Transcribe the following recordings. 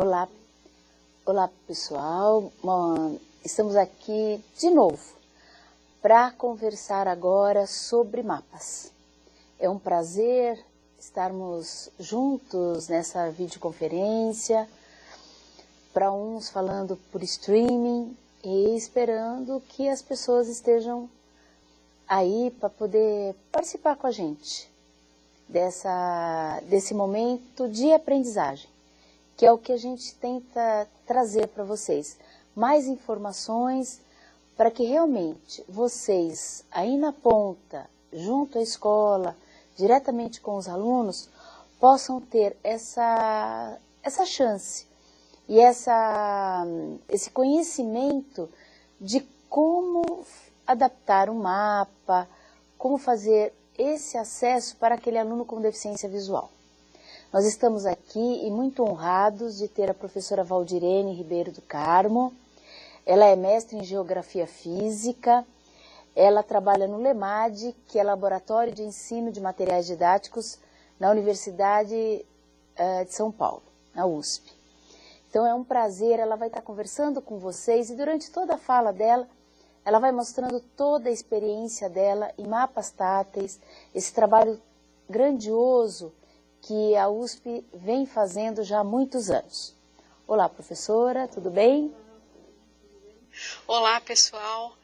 Olá, olá pessoal, estamos aqui de novo para conversar agora sobre mapas. É um prazer estarmos juntos nessa videoconferência, para uns falando por streaming e esperando que as pessoas estejam aí para poder participar com a gente desse momento de aprendizagem, que é o que a gente tenta trazer para vocês. Mais informações para que realmente vocês, aí na ponta, junto à escola, diretamente com os alunos, possam ter essa chance e esse conhecimento de como adaptar um mapa, como fazer esse acesso para aquele aluno com deficiência visual. Nós estamos aqui e muito honrados de ter a professora Valdirene Ribeiro do Carmo. Ela é mestre em Geografia Física, ela trabalha no LEMAD, que é Laboratório de Ensino de Materiais Didáticos, na Universidade de São Paulo, na USP. Então é um prazer, ela vai estar conversando com vocês e durante toda a fala dela, ela vai mostrando toda a experiência dela em mapas táteis, esse trabalho grandioso que a USP vem fazendo já há muitos anos. Olá, professora, tudo bem? Olá, pessoal.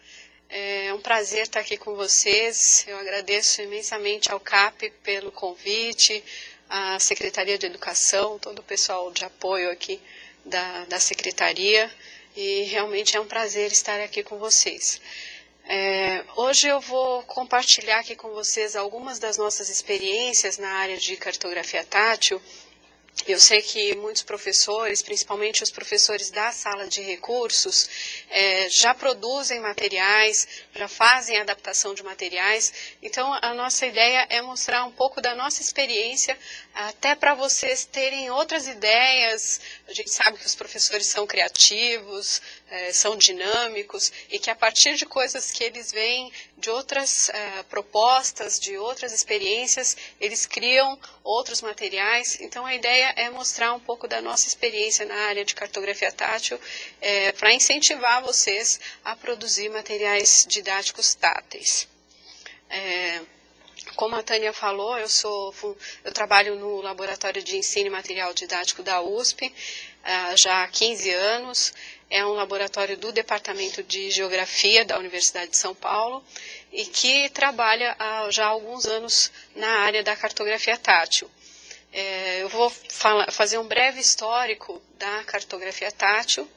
É um prazer estar aqui com vocês. Eu agradeço imensamente ao CAP pelo convite, à Secretaria de Educação, todo o pessoal de apoio aqui da Secretaria. E realmente é um prazer estar aqui com vocês. Hoje eu vou compartilhar aqui com vocês algumas das nossas experiências na área de cartografia tátil. Eu sei que muitos professores, principalmente os professores da sala de recursos, já produzem materiais, já fazem adaptação de materiais. Então, a nossa ideia é mostrar um pouco da nossa experiência, até para vocês terem outras ideias. A gente sabe que os professores são criativos, são dinâmicos, e que a partir de coisas que eles veem, de outras propostas, de outras experiências, eles criam outros materiais. Então, a ideia é mostrar um pouco da nossa experiência na área de cartografia tátil, para incentivar vocês a produzir materiais didáticos táteis. Como a Tânia falou, eu trabalho no Laboratório de Ensino e Material Didático da USP já há 15 anos. É um laboratório do Departamento de Geografia da Universidade de São Paulo e que trabalha já há alguns anos na área da cartografia tátil. Eu vou fazer um breve histórico da cartografia tátil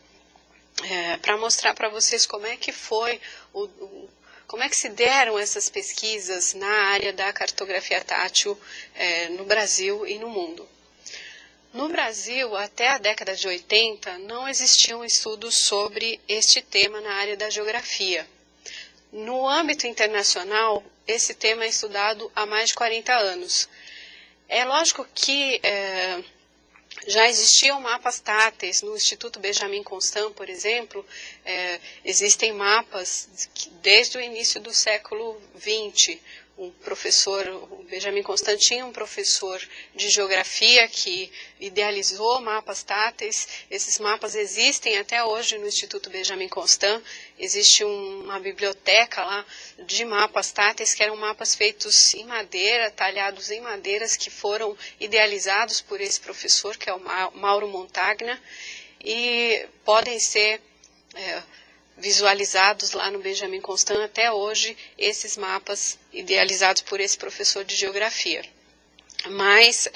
para mostrar para vocês como é que foi, como é que se deram essas pesquisas na área da cartografia tátil no Brasil e no mundo. No Brasil, até a década de 80, não existiam estudos sobre este tema na área da geografia. No âmbito internacional, esse tema é estudado há mais de 40 anos. É lógico que já existiam mapas táteis. No Instituto Benjamin Constant, por exemplo, existem mapas desde o início do século XX. O Benjamin Constant tinha um professor de geografia que idealizou mapas táteis. Esses mapas existem até hoje no Instituto Benjamin Constant. Existe uma biblioteca lá de mapas táteis, que eram mapas feitos em madeira, talhados em madeiras, que foram idealizados por esse professor, que é o Mauro Montagna, e podem ser visualizados lá no Benjamin Constant até hoje, esses mapas idealizados por esse professor de geografia. Mas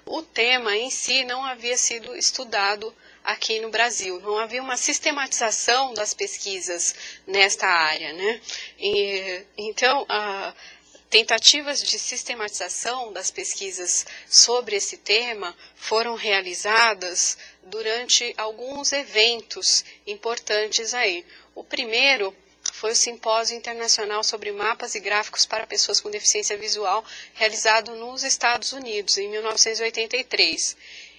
o tema em si não havia sido estudado aqui no Brasil, não havia uma sistematização das pesquisas nesta área, né? Então, tentativas de sistematização das pesquisas sobre esse tema foram realizadas durante alguns eventos importantes aí. O primeiro foi o Simpósio Internacional sobre Mapas e Gráficos para Pessoas com Deficiência Visual, realizado nos Estados Unidos, em 1983.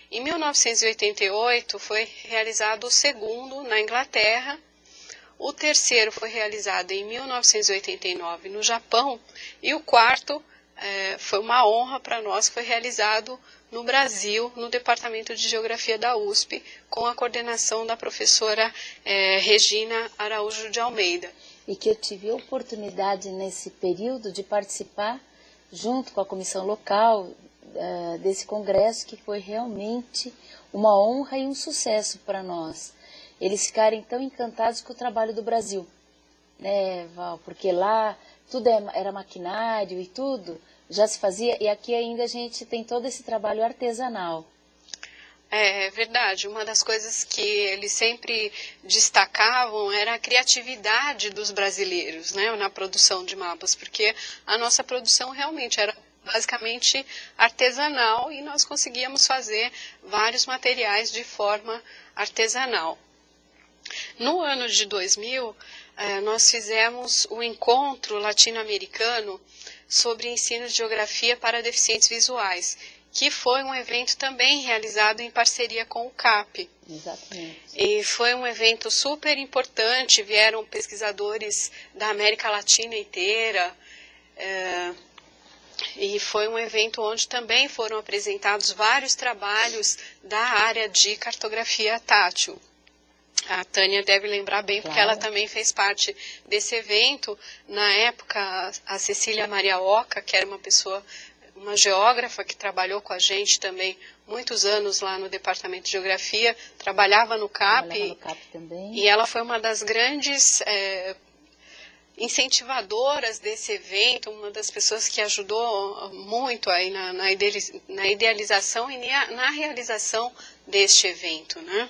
Em 1988 foi realizado o segundo na Inglaterra. O terceiro foi realizado em 1989 no Japão, e o quarto foi uma honra para nós, foi realizado no Brasil, no Departamento de Geografia da USP, com a coordenação da professora Regina Araújo de Almeida. E que eu tive a oportunidade nesse período de participar, junto com a comissão local, desse congresso, que foi realmente uma honra e um sucesso para nós. Eles ficarem tão encantados com o trabalho do Brasil, né, Val? Porque lá tudo era maquinário e tudo já se fazia, e aqui ainda a gente tem todo esse trabalho artesanal. É verdade, uma das coisas que eles sempre destacavam era a criatividade dos brasileiros, né, na produção de mapas, porque a nossa produção realmente era basicamente artesanal e nós conseguíamos fazer vários materiais de forma artesanal. No ano de 2000, nós fizemos o encontro latino-americano sobre ensino de geografia para deficientes visuais, que foi um evento também realizado em parceria com o CAP. Exatamente. E foi um evento super importante, vieram pesquisadores da América Latina inteira, e foi um evento onde também foram apresentados vários trabalhos da área de cartografia tátil. A Tânia deve lembrar bem, porque ela também fez parte desse evento. Na época, a Cecília Maria Oca, que era uma geógrafa que trabalhou com a gente também muitos anos lá no Departamento de Geografia, trabalhava no CAP, também. E ela foi uma das grandes incentivadoras desse evento, uma das pessoas que ajudou muito aí na idealização e na realização deste evento, né?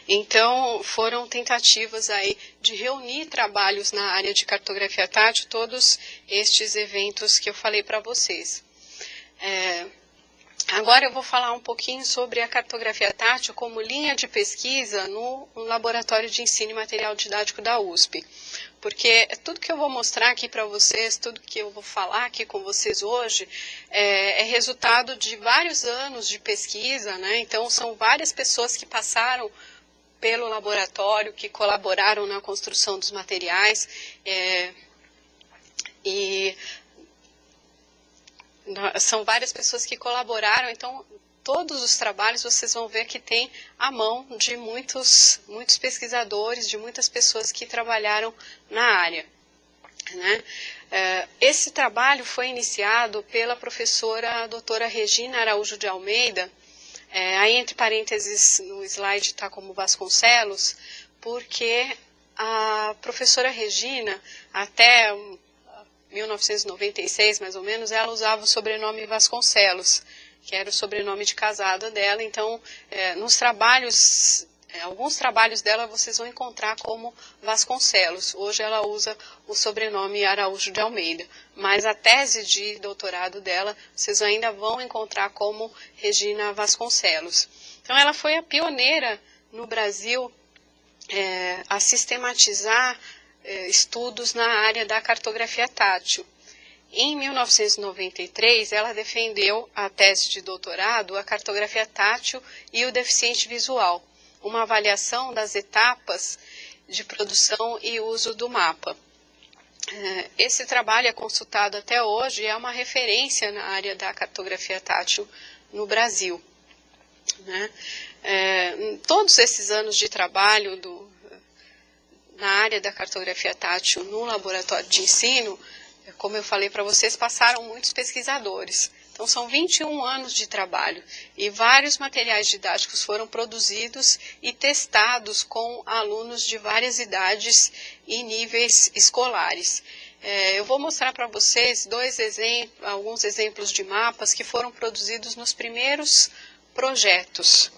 Então, foram tentativas aí de reunir trabalhos na área de cartografia tátil, todos estes eventos que eu falei para vocês. Agora eu vou falar um pouquinho sobre a cartografia tátil como linha de pesquisa no Laboratório de Ensino e Material Didático da USP. Porque tudo que eu vou mostrar aqui para vocês, tudo que eu vou falar aqui com vocês hoje, é resultado de vários anos de pesquisa, né? Então, são várias pessoas que passaram pelo laboratório, que colaboraram na construção dos materiais, são várias pessoas que colaboraram, então todos os trabalhos vocês vão ver que tem a mão de muitos pesquisadores, de muitas pessoas que trabalharam na área, né? Esse trabalho foi iniciado pela professora doutora Regina Araújo de Almeida, aí entre parênteses no slide está como Vasconcelos, porque a professora Regina, até 1996, mais ou menos, ela usava o sobrenome Vasconcelos, que era o sobrenome de casada dela. Então, nos trabalhos, alguns trabalhos dela vocês vão encontrar como Vasconcelos. Hoje ela usa o sobrenome Araújo de Almeida, mas a tese de doutorado dela vocês ainda vão encontrar como Regina Vasconcelos. Então, ela foi a pioneira no Brasil a sistematizar estudos na área da cartografia tátil. Em 1993, ela defendeu a tese de doutorado, a cartografia tátil e o deficiente visual, uma avaliação das etapas de produção e uso do mapa. Esse trabalho é consultado até hoje e é uma referência na área da cartografia tátil no Brasil, né? Todos esses anos de trabalho na área da cartografia tátil no laboratório de ensino, como eu falei para vocês, passaram muitos pesquisadores. Então, são 21 anos de trabalho e vários materiais didáticos foram produzidos e testados com alunos de várias idades e níveis escolares. Eu vou mostrar para vocês alguns exemplos de mapas que foram produzidos nos primeiros projetos.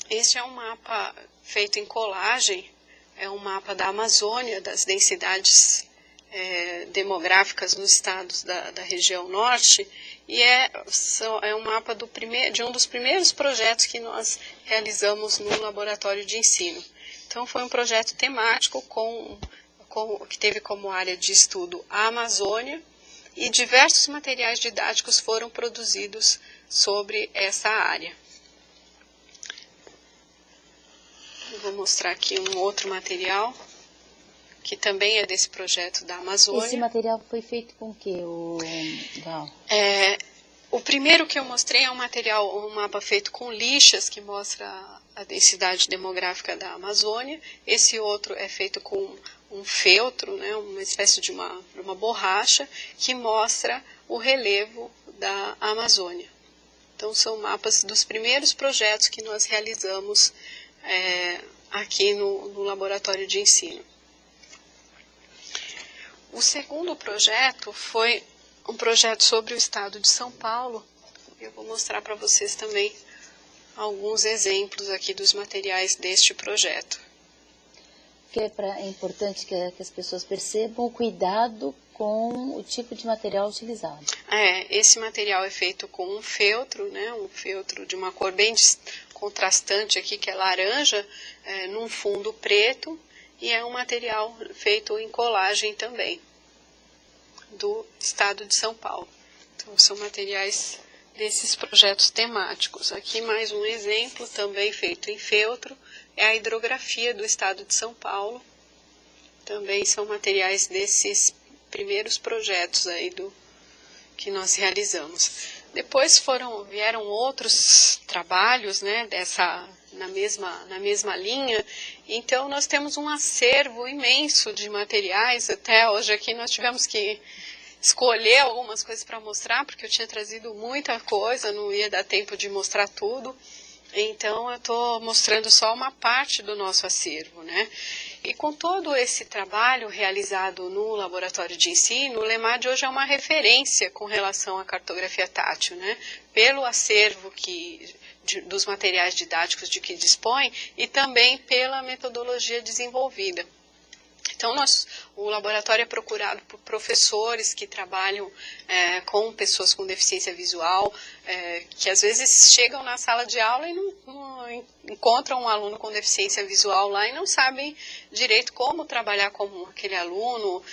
Este é um mapa feito em colagem, é um mapa da Amazônia, das densidades demográficas nos estados da região norte, e é um mapa de um dos primeiros projetos que nós realizamos no laboratório de ensino. Então, foi um projeto temático que teve como área de estudo a Amazônia, e diversos materiais didáticos foram produzidos sobre essa área. Eu vou mostrar aqui um outro material. que também é desse projeto da Amazônia. Esse material foi feito com o que, Val? O primeiro que eu mostrei é um mapa feito com lixas, que mostra a densidade demográfica da Amazônia. Esse outro é feito com um feltro, né, uma espécie de uma borracha, que mostra o relevo da Amazônia. Então, são mapas dos primeiros projetos que nós realizamos aqui no laboratório de ensino. O segundo projeto foi um projeto sobre o estado de São Paulo. Eu vou mostrar para vocês também alguns exemplos aqui dos materiais deste projeto. Que é importante que as pessoas percebam o cuidado com o tipo de material utilizado. Esse material é feito com um feltro, né, um feltro de uma cor bem contrastante aqui, que é laranja, num fundo preto, e é um material feito em colagem também, do estado de São Paulo. Então, são materiais desses projetos temáticos. Aqui mais um exemplo, também feito em feltro, é a hidrografia do estado de São Paulo. Também são materiais desses primeiros projetos aí que nós realizamos. Depois vieram outros trabalhos, né, na mesma linha. Então, nós temos um acervo imenso de materiais. Até hoje aqui nós tivemos que escolher algumas coisas para mostrar, porque eu tinha trazido muita coisa, não ia dar tempo de mostrar tudo. Então, eu estou mostrando só uma parte do nosso acervo, né? E com todo esse trabalho realizado no laboratório de ensino, o LEMAD hoje é uma referência com relação à cartografia tátil, né? Pelo acervo dos materiais didáticos de que dispõe e também pela metodologia desenvolvida. Então, o laboratório é procurado por professores que trabalham com pessoas com deficiência visual, que às vezes chegam na sala de aula e não encontram um aluno com deficiência visual lá e não sabem direito como trabalhar com aquele aluno,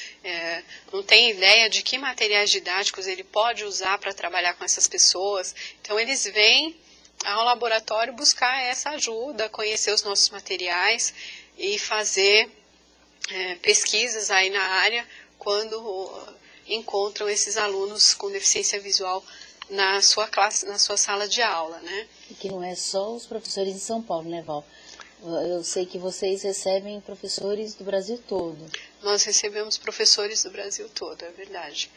não tem ideia de que materiais didáticos ele pode usar para trabalhar com essas pessoas. Então, eles vêm ao laboratório buscar essa ajuda, conhecer os nossos materiais e fazer pesquisas aí na área quando encontram esses alunos com deficiência visual na sua classe, na sua sala de aula, né? E que não é só os professores de São Paulo, né, Val? Eu sei que vocês recebem professores do Brasil todo. Nós recebemos professores do Brasil todo, é verdade.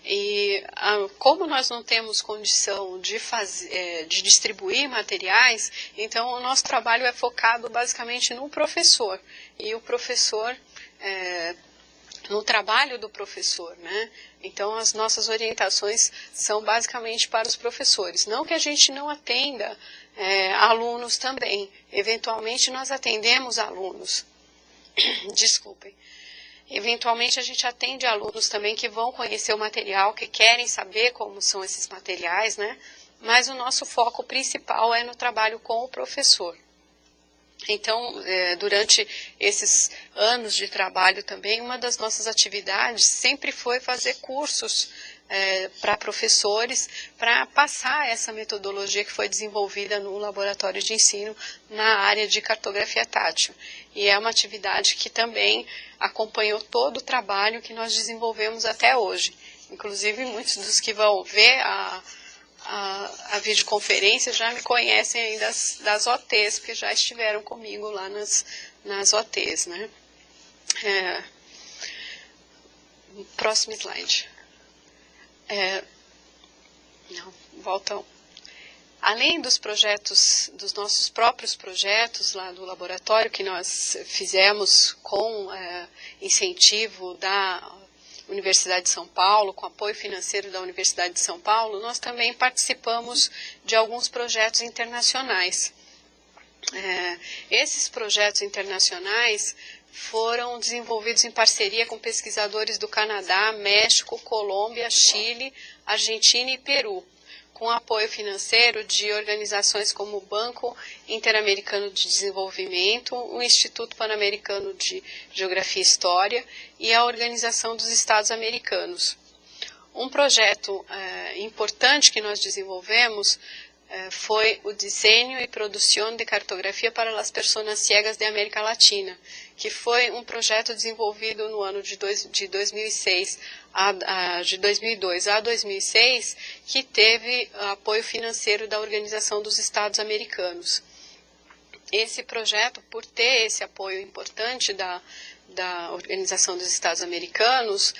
E como nós não temos condição de distribuir materiais, então o nosso trabalho é focado basicamente no professor. E o professor, no trabalho do professor, né? Então as nossas orientações são basicamente para os professores. Não que a gente não atenda alunos também. Eventualmente nós atendemos alunos. Desculpem. Eventualmente a gente atende alunos também que vão conhecer o material, que querem saber como são esses materiais, né? Mas o nosso foco principal é no trabalho com o professor. Então, durante esses anos de trabalho também, uma das nossas atividades sempre foi fazer cursos para professores, para passar essa metodologia que foi desenvolvida no laboratório de ensino na área de cartografia tátil. E é uma atividade que também acompanhou todo o trabalho que nós desenvolvemos até hoje. Inclusive, muitos dos que vão ver a videoconferência já me conhecem aí das OTs, porque já estiveram comigo lá nas OTs, né? Próximo slide. Não, volta. Além dos projetos, dos nossos próprios projetos lá do laboratório, que nós fizemos com incentivo da Universidade de São Paulo, com apoio financeiro da Universidade de São Paulo, nós também participamos de alguns projetos internacionais. Esses projetos internacionais foram desenvolvidos em parceria com pesquisadores do Canadá, México, Colômbia, Chile, Argentina e Peru, com apoio financeiro de organizações como o Banco Interamericano de Desenvolvimento, o Instituto Pan-Americano de Geografia e História e a Organização dos Estados Americanos. Um projeto importante que nós desenvolvemos foi o desenho e produção de cartografia para as pessoas ciegas de América Latina, que foi um projeto desenvolvido no ano de 2006, de 2002 a 2006, que teve apoio financeiro da Organização dos Estados Americanos. Esse projeto, por ter esse apoio importante da Organização dos Estados Americanos,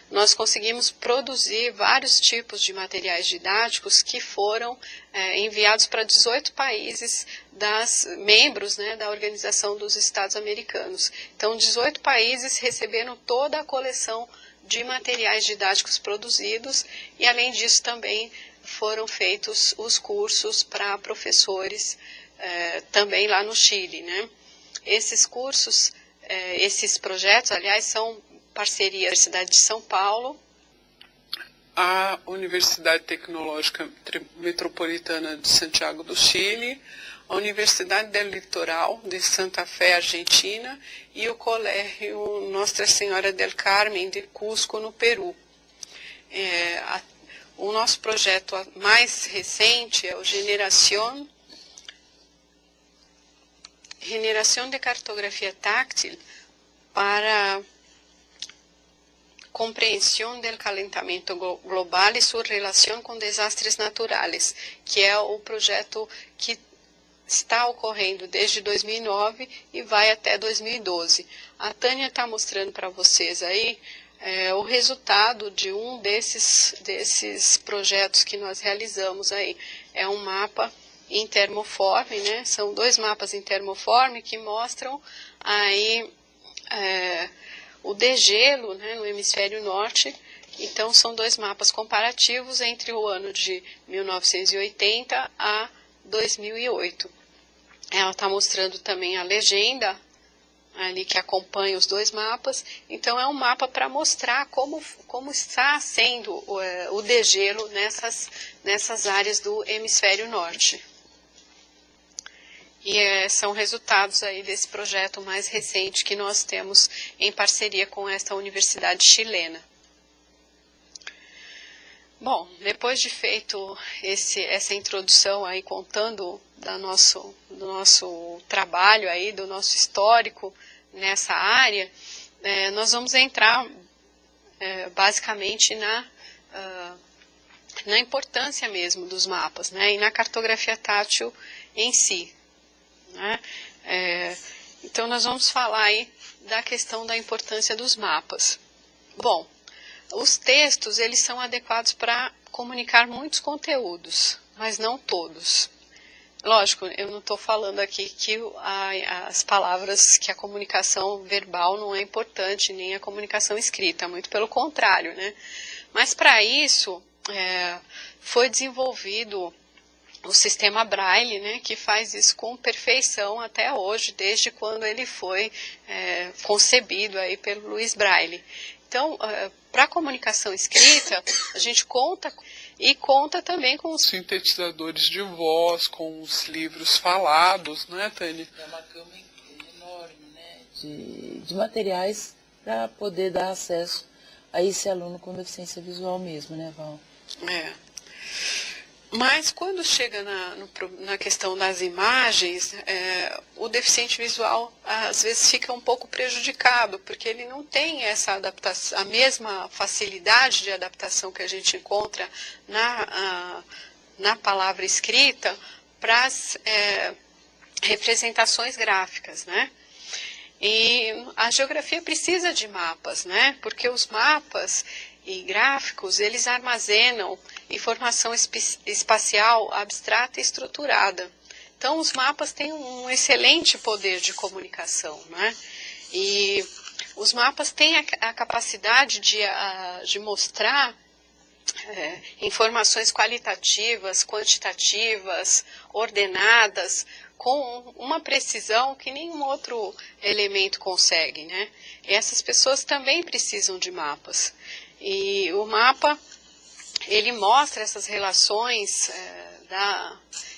nós conseguimos produzir vários tipos de materiais didáticos que foram enviados para 18 países membros, né, da Organização dos Estados Americanos. Então, 18 países receberam toda a coleção de materiais didáticos produzidos e, além disso, também foram feitos os cursos para professores também lá no Chile, né? Esses cursos, esses projetos, aliás, são parceria da Universidade de São Paulo, a Universidade Tecnológica Metropolitana de Santiago do Chile, a Universidade del Litoral de Santa Fé, Argentina, e o Colégio Nossa Senhora del Carmen de Cusco, no Peru. O nosso projeto mais recente é o Generación de Cartografia Táctil para compreensão do calentamento global e sua relação com desastres naturais, que é o projeto que está ocorrendo desde 2009 e vai até 2012. A Tânia está mostrando para vocês aí o resultado de um desses projetos que nós realizamos aí. É um mapa em termoforme, né? São 2 mapas em termoforme que mostram aí o degelo, né, no hemisfério norte. Então, são 2 mapas comparativos entre o ano de 1980 a 2008. Ela está mostrando também a legenda ali que acompanha os 2 mapas. Então, é um mapa para mostrar como está sendo o degelo nessas áreas do hemisfério norte. E são resultados aí desse projeto mais recente que nós temos em parceria com esta universidade chilena. Bom, depois de feito essa introdução aí contando do nosso trabalho aí, do nosso histórico nessa área, nós vamos entrar basicamente na importância mesmo dos mapas, né, e na cartografia tátil em si. Né? Então, nós vamos falar aí da questão da importância dos mapas. Bom, os textos, eles são adequados para comunicar muitos conteúdos, mas não todos. Lógico, eu não estou falando aqui que as palavras, que a comunicação verbal não é importante, nem a comunicação escrita, muito pelo contrário, né? Mas para isso, foi desenvolvido o sistema Braille, né, que faz isso com perfeição até hoje, desde quando ele foi concebido aí pelo Louis Braille. Então, para a comunicação escrita, a gente conta também com os sintetizadores de voz, com os livros falados, não é, Tânia? É uma gama enorme, né, de materiais para poder dar acesso a esse aluno com deficiência visual mesmo, né, Val? Mas quando chega na questão das imagens, o deficiente visual às vezes fica um pouco prejudicado, porque ele não tem essa adaptação, a mesma facilidade de adaptação que a gente encontra na palavra escrita para as representações gráficas, né? E a geografia precisa de mapas, né? Porque os mapas e gráficos, eles armazenam informação espacial abstrata e estruturada. Então, os mapas têm um excelente poder de comunicação, né? E os mapas têm a capacidade de mostrar informações qualitativas, quantitativas, ordenadas, com uma precisão que nenhum outro elemento consegue, né? E essas pessoas também precisam de mapas. E o mapa, ele mostra essas relações,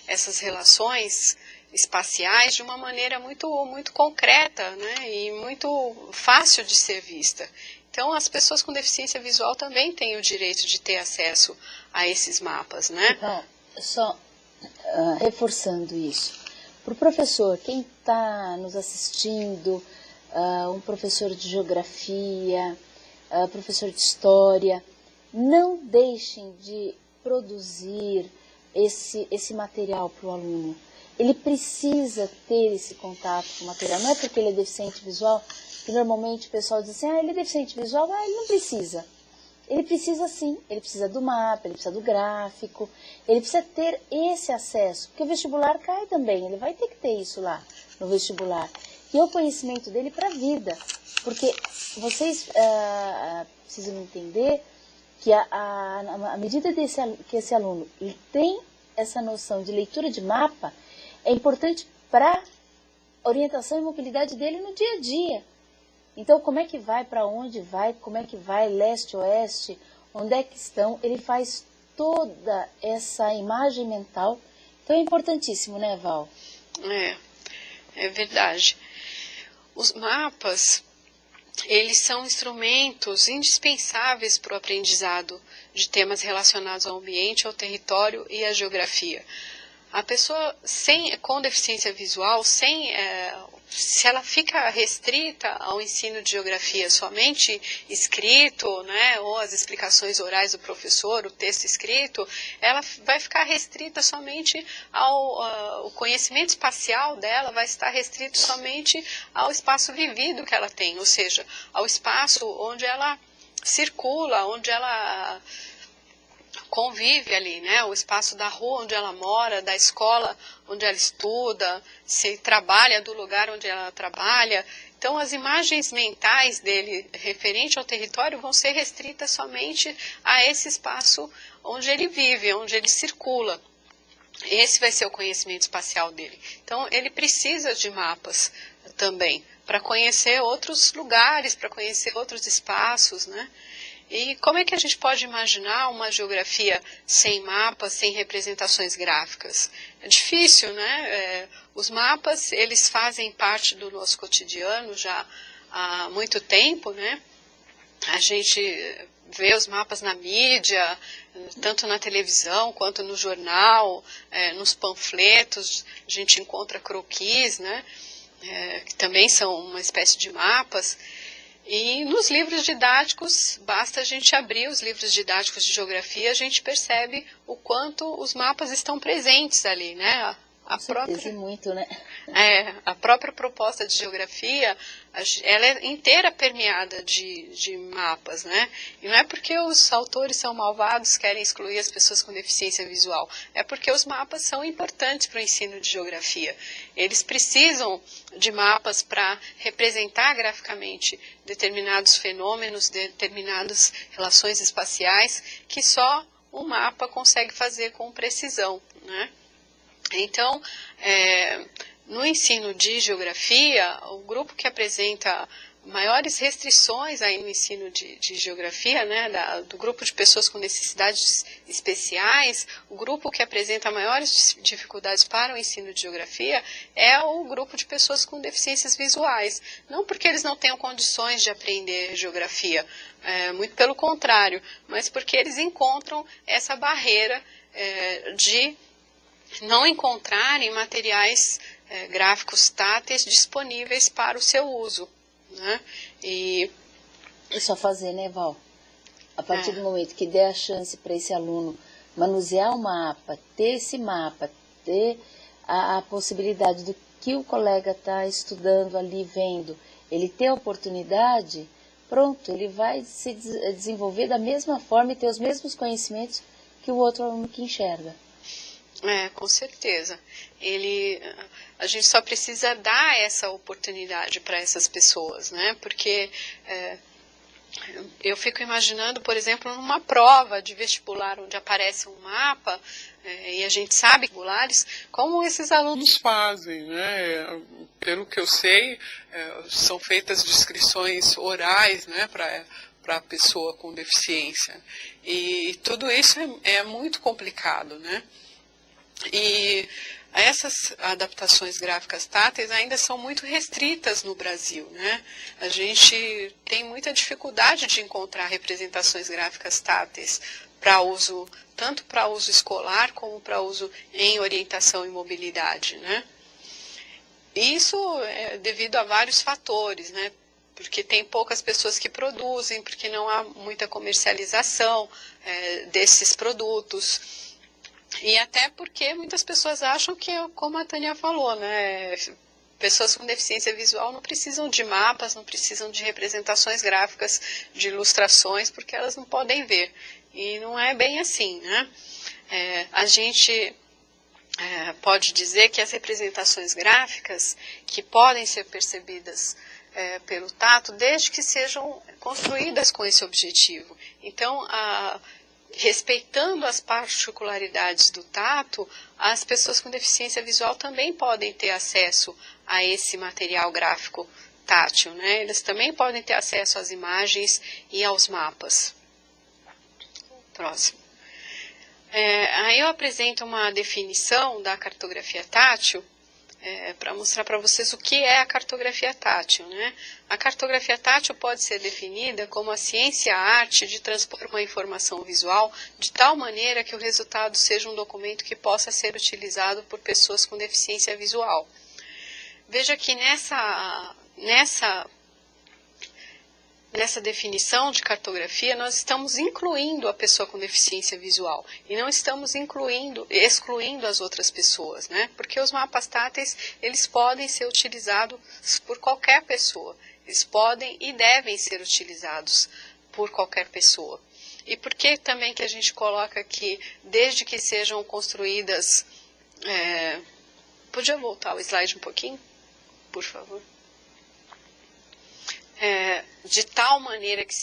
essas relações espaciais de uma maneira muito, muito concreta, né, e muito fácil de ser vista. Então, as pessoas com deficiência visual também têm o direito de ter acesso a esses mapas, né? Então, só reforçando isso. Para o professor, quem está nos assistindo, um professor de geografia, professor de história, não deixem de produzir esse material para o aluno. Ele precisa ter esse contato com o material. Não é porque ele é deficiente visual, que normalmente o pessoal diz assim, ele é deficiente visual, ele não precisa. Ele precisa sim, ele precisa do mapa, ele precisa do gráfico, ele precisa ter esse acesso, porque o vestibular cai também, ele vai ter que ter isso lá no vestibular. E o conhecimento dele para a vida, porque vocês precisam entender que à medida que esse aluno ele tem essa noção de leitura de mapa, é importante para a orientação e mobilidade dele no dia a dia. Então, como é que vai, para onde vai, como é que vai, leste, oeste, onde é que estão, ele faz toda essa imagem mental. Então, é importantíssimo, né, Val? É verdade. Os mapas, eles são instrumentos indispensáveis para o aprendizado de temas relacionados ao ambiente, ao território e à geografia. A pessoa com deficiência visual, se ela fica restrita ao ensino de geografia somente escrito, né, ou as explicações orais do professor, o texto escrito, ela vai ficar restrita somente o conhecimento espacial dela, vai estar restrito somente ao espaço vivido que ela tem, ou seja, ao espaço onde ela circula, onde ela convive ali, né? O espaço da rua onde ela mora, da escola onde ela estuda, se trabalha do lugar onde ela trabalha. Então, as imagens mentais dele referente ao território vão ser restritas somente a esse espaço onde ele vive, onde ele circula. Esse vai ser o conhecimento espacial dele. Então, ele precisa de mapas também, para conhecer outros lugares, para conhecer outros espaços, né? E como é que a gente pode imaginar uma geografia sem mapas, sem representações gráficas? É difícil, né? Os mapas, eles fazem parte do nosso cotidiano já há muito tempo, né? A gente vê os mapas na mídia, tanto na televisão quanto no jornal, nos panfletos, a gente encontra croquis, né? Que também são uma espécie de mapas. E nos livros didáticos, basta a gente abrir os livros didáticos de geografia, a gente percebe o quanto os mapas estão presentes ali, né? Muito, né? A própria proposta de geografia, ela é inteira permeada de mapas, né? E não é porque os autores são malvados, querem excluir as pessoas com deficiência visual, é porque os mapas são importantes para o ensino de geografia. Eles precisam de mapas para representar graficamente determinados fenômenos, determinadas relações espaciais, que só um mapa consegue fazer com precisão, né? Então, no ensino de geografia, o grupo que apresenta maiores restrições aí no ensino de geografia, né, do grupo de pessoas com necessidades especiais, o grupo que apresenta maiores dificuldades para o ensino de geografia é o grupo de pessoas com deficiências visuais. Não porque eles não tenham condições de aprender geografia, muito pelo contrário, mas porque eles encontram essa barreira de não encontrarem materiais gráficos táteis disponíveis para o seu uso, né? E só fazer, né, Val? A partir do momento que der a chance para esse aluno manusear o mapa, ter esse mapa, ter a possibilidade do que o colega está estudando ali, vendo, ele ter a oportunidade, pronto, ele vai se desenvolver da mesma forma e ter os mesmos conhecimentos que o outro aluno que enxerga. Com certeza. A gente só precisa dar essa oportunidade para essas pessoas, né? Porque eu fico imaginando, por exemplo, numa prova de vestibular onde aparece um mapa, e a gente sabe vestibulares, como esses alunos fazem, né? Pelo que eu sei, são feitas descrições orais, né, para a pessoa com deficiência. E tudo isso é muito complicado, né? E essas adaptações gráficas táteis ainda são muito restritas no Brasil, né? A gente tem muita dificuldade de encontrar representações gráficas táteis para uso, tanto para uso escolar como para uso em orientação e mobilidade, né? Isso é devido a vários fatores, né? Porque tem poucas pessoas que produzem, porque não há muita comercialização desses produtos. E até porque muitas pessoas acham que, como a Tânia falou, né? Pessoas com deficiência visual não precisam de mapas, não precisam de representações gráficas, de ilustrações, porque elas não podem ver. E não é bem assim, né? A gente pode dizer que as representações gráficas, que podem ser percebidas pelo tato, desde que sejam construídas com esse objetivo. Então, respeitando as particularidades do tato, as pessoas com deficiência visual também podem ter acesso a esse material gráfico tátil, né? Eles também podem ter acesso às imagens e aos mapas. Próximo. Aí eu apresento uma definição da cartografia tátil, para mostrar para vocês o que é a cartografia tátil, né? A cartografia tátil pode ser definida como a ciência e a arte de transpor uma informação visual de tal maneira que o resultado seja um documento que possa ser utilizado por pessoas com deficiência visual. Veja que nessa definição de cartografia, nós estamos incluindo a pessoa com deficiência visual e não estamos excluindo as outras pessoas, né? Porque os mapas táteis, eles podem ser utilizados por qualquer pessoa. Eles podem e devem ser utilizados por qualquer pessoa. E por que também que a gente coloca aqui, desde que sejam construídas... Podia voltar o slide um pouquinho, por favor? De tal maneira que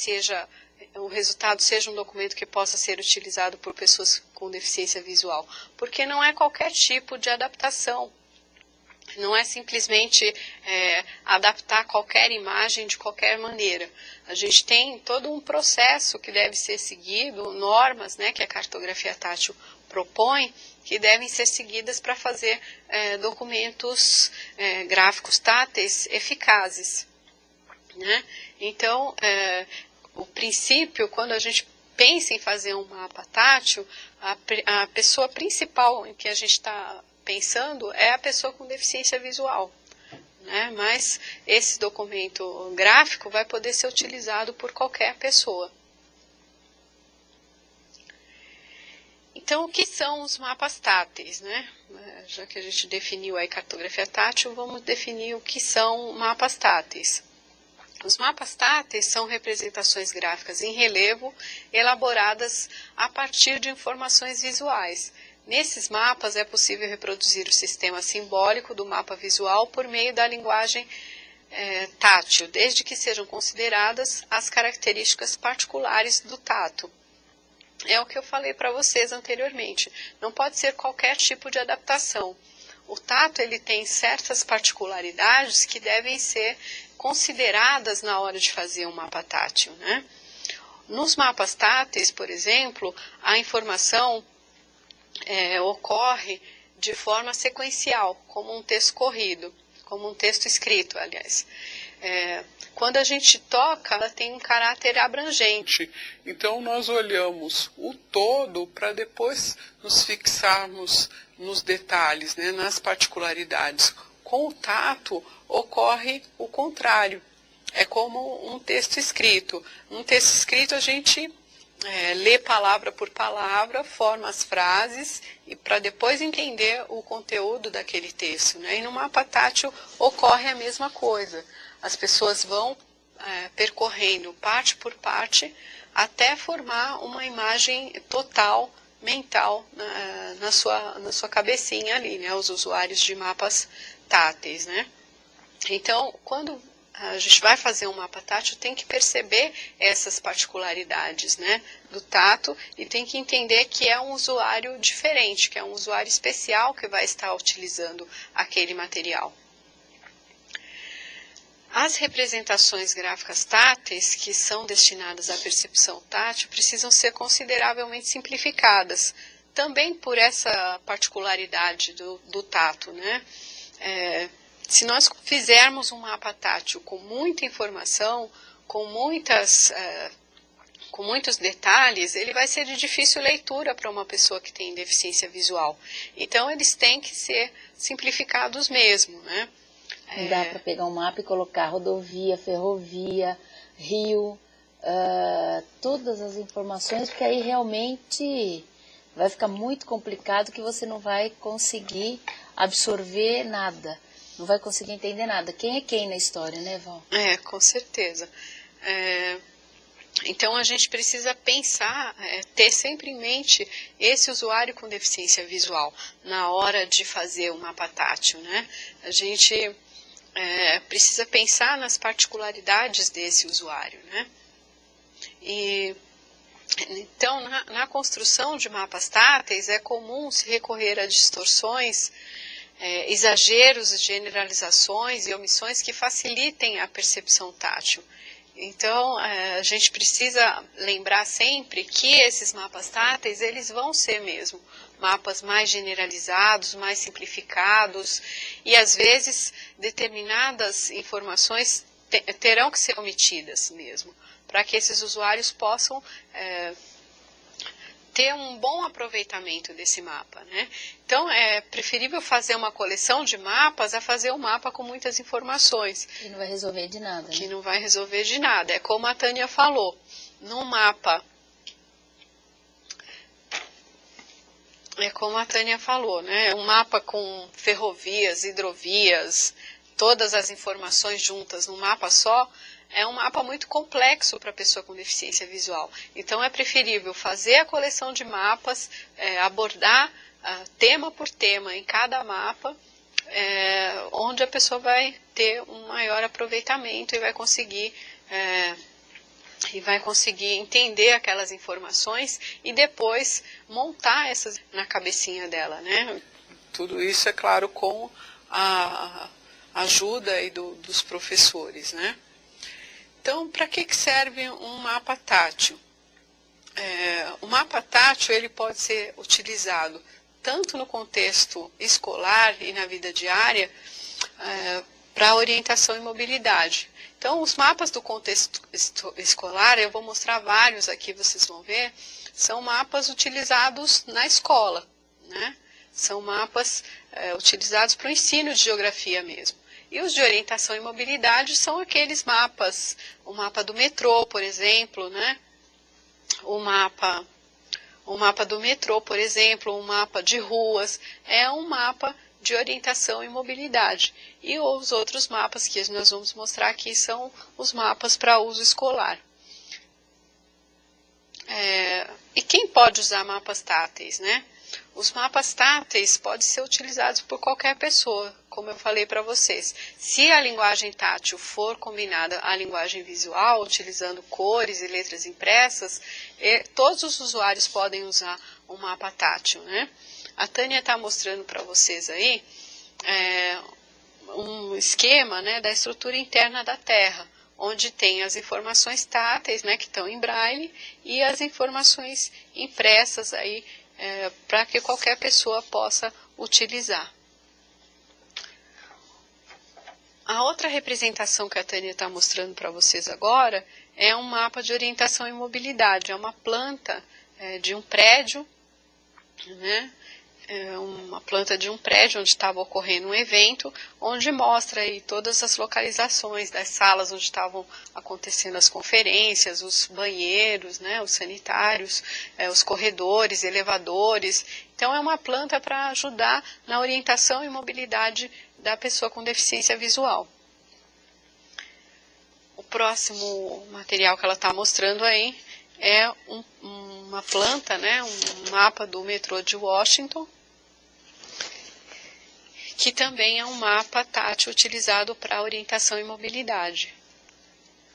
o resultado seja um documento que possa ser utilizado por pessoas com deficiência visual. Porque não é qualquer tipo de adaptação. Não é simplesmente adaptar qualquer imagem de qualquer maneira. A gente tem todo um processo que deve ser seguido, normas, né, que a cartografia tátil propõe, que devem ser seguidas para fazer documentos gráficos táteis eficazes. Né? Então, o princípio, quando a gente pensa em fazer um mapa tátil, a pessoa principal em que a gente está pensando é a pessoa com deficiência visual. Né? Mas esse documento gráfico vai poder ser utilizado por qualquer pessoa. Então, o que são os mapas táteis? Né? Já que a gente definiu a cartografia tátil, vamos definir o que são mapas táteis. Os mapas táteis são representações gráficas em relevo elaboradas a partir de informações visuais. Nesses mapas é possível reproduzir o sistema simbólico do mapa visual por meio da linguagem tátil, desde que sejam consideradas as características particulares do tato. É o que eu falei para vocês anteriormente. Não pode ser qualquer tipo de adaptação. O tato ele tem certas particularidades que devem ser consideradas na hora de fazer um mapa tátil, né? Nos mapas táteis, por exemplo, a informação ocorre de forma sequencial, como um texto corrido, como um texto escrito, aliás. Quando a gente toca, ela tem um caráter abrangente. Então, nós olhamos o todo para depois nos fixarmos nos detalhes, né, nas particularidades. Com o tato, ocorre o contrário. É como um texto escrito. Um texto escrito, a gente lê palavra por palavra, forma as frases, e para depois entender o conteúdo daquele texto. Né? E no mapa tátil ocorre a mesma coisa. As pessoas vão percorrendo parte por parte até formar uma imagem total, mental, na sua cabecinha ali, né? Os usuários de mapas táteis, né? Então, quando a gente vai fazer um mapa tátil, tem que perceber essas particularidades, né, do tato, e tem que entender que é um usuário diferente, que é um usuário especial que vai estar utilizando aquele material. As representações gráficas táteis, que são destinadas à percepção tátil, precisam ser consideravelmente simplificadas, também por essa particularidade do tato, né? Se nós fizermos um mapa tátil com muita informação, com com muitos detalhes, ele vai ser de difícil leitura para uma pessoa que tem deficiência visual. Então, eles têm que ser simplificados mesmo, né? Não dá para pegar um mapa e colocar rodovia, ferrovia, rio, todas as informações, porque aí realmente vai ficar muito complicado, que você não vai conseguir absorver nada, não vai conseguir entender nada. Quem é quem na história, né, Val? Com certeza. Então, a gente precisa pensar, ter sempre em mente esse usuário com deficiência visual na hora de fazer o mapa tátil, né? A gente precisa pensar nas particularidades desse usuário, né? Então, na construção de mapas táteis, é comum se recorrer a distorções, exageros, generalizações e omissões que facilitem a percepção tátil. Então, a gente precisa lembrar sempre que esses mapas táteis, eles vão ser mesmo mapas mais generalizados, mais simplificados, e às vezes determinadas informações terão que ser omitidas mesmo, para que esses usuários possam ter um bom aproveitamento desse mapa, né? Então, é preferível fazer uma coleção de mapas a fazer um mapa com muitas informações. Que não vai resolver de nada. Que né? não vai resolver de nada. É como a Tânia falou, num mapa... É como a Tânia falou, né? Um mapa com ferrovias, hidrovias, todas as informações juntas num mapa só, é um mapa muito complexo para a pessoa com deficiência visual. Então, é preferível fazer a coleção de mapas, abordar tema por tema em cada mapa, onde a pessoa vai ter um maior aproveitamento e vai conseguir entender aquelas informações e depois montar essas na cabecinha dela, né? Tudo isso, é claro, com a ajuda aí dos professores, né? Então, para que serve um mapa tátil? O mapa tátil, ele pode ser utilizado tanto no contexto escolar e na vida diária, para orientação e mobilidade. Então, os mapas do contexto escolar, eu vou mostrar vários aqui, vocês vão ver, são mapas utilizados na escola, né? São mapas utilizados para o ensino de geografia mesmo. E os de orientação e mobilidade são aqueles mapas, o mapa do metrô, por exemplo, né? O mapa do metrô, por exemplo, um mapa de ruas, é um mapa de orientação e mobilidade. E os outros mapas que nós vamos mostrar aqui são os mapas para uso escolar. E quem pode usar mapas táteis, né? Os mapas táteis podem ser utilizados por qualquer pessoa, como eu falei para vocês. Se a linguagem tátil for combinada à linguagem visual, utilizando cores e letras impressas, todos os usuários podem usar um mapa tátil, né? A Tânia está mostrando para vocês aí um esquema, né, da estrutura interna da Terra, onde tem as informações táteis, né, que estão em braille, e as informações impressas aí, para que qualquer pessoa possa utilizar. A outra representação que a Tânia está mostrando para vocês agora é um mapa de orientação e mobilidade. É uma planta de um prédio, né? Uma planta de um prédio onde estava ocorrendo um evento, onde mostra aí todas as localizações das salas onde estavam acontecendo as conferências, os banheiros, né, os sanitários, os corredores, elevadores. Então, é uma planta para ajudar na orientação e mobilidade da pessoa com deficiência visual. O próximo material que ela está mostrando aí é uma planta, né, um mapa do metrô de Washington, que também é um mapa tátil utilizado para orientação e mobilidade,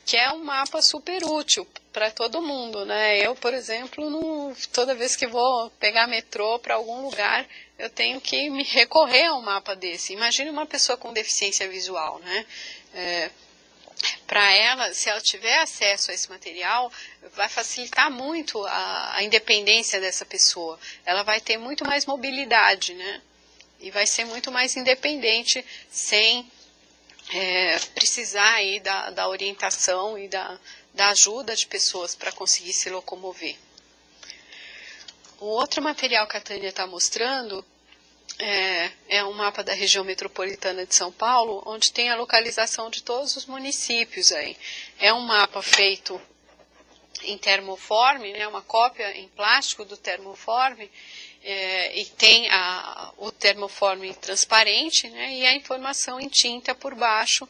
que é um mapa super útil para todo mundo, né? Eu, por exemplo, toda vez que vou pegar metrô para algum lugar, eu tenho que me recorrer a um mapa desse. Imagine uma pessoa com deficiência visual, né? Para ela, se ela tiver acesso a esse material, vai facilitar muito a independência dessa pessoa. Ela vai ter muito mais mobilidade, né? E vai ser muito mais independente sem precisar aí da orientação e da ajuda de pessoas para conseguir se locomover. O outro material que a Tânia está mostrando é um mapa da região metropolitana de São Paulo, onde tem a localização de todos os municípios aí. É um mapa feito em termoforme, né, uma cópia em plástico do termoforme, e tem o termoforme transparente, né, e a informação em tinta por baixo,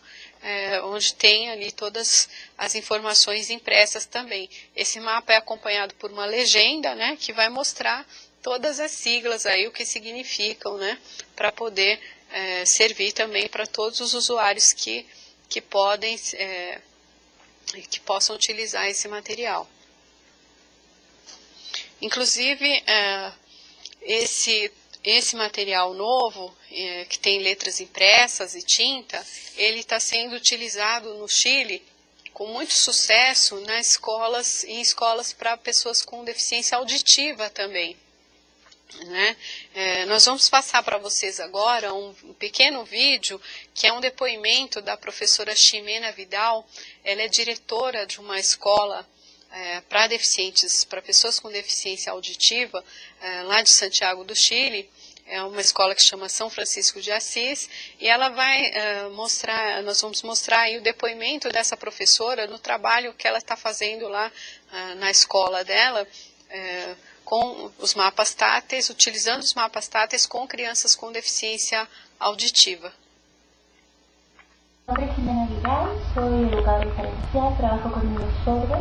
onde tem ali todas as informações impressas também. Esse mapa é acompanhado por uma legenda, né, que vai mostrar todas as siglas aí, o que significam, né, para poder servir também para todos os usuários que possam utilizar esse material. Inclusive, esse material novo, que tem letras impressas e tinta, ele está sendo utilizado no Chile com muito sucesso em escolas para pessoas com deficiência auditiva também. Né? Nós vamos passar para vocês agora um pequeno vídeo que é um depoimento da professora Ximena Vidal. Ela é diretora de uma escola para deficientes, para pessoas com deficiência auditiva, lá de Santiago do Chile. É uma escola que chama São Francisco de Assis, e ela vai nós vamos mostrar aí o depoimento dessa professora no trabalho que ela está fazendo lá na escola dela, com os mapas táteis, utilizando os mapas táteis com crianças com deficiência auditiva. Mi nombre es Ximena Vidal, soy educadora diferencial, trabajo con niños sordos.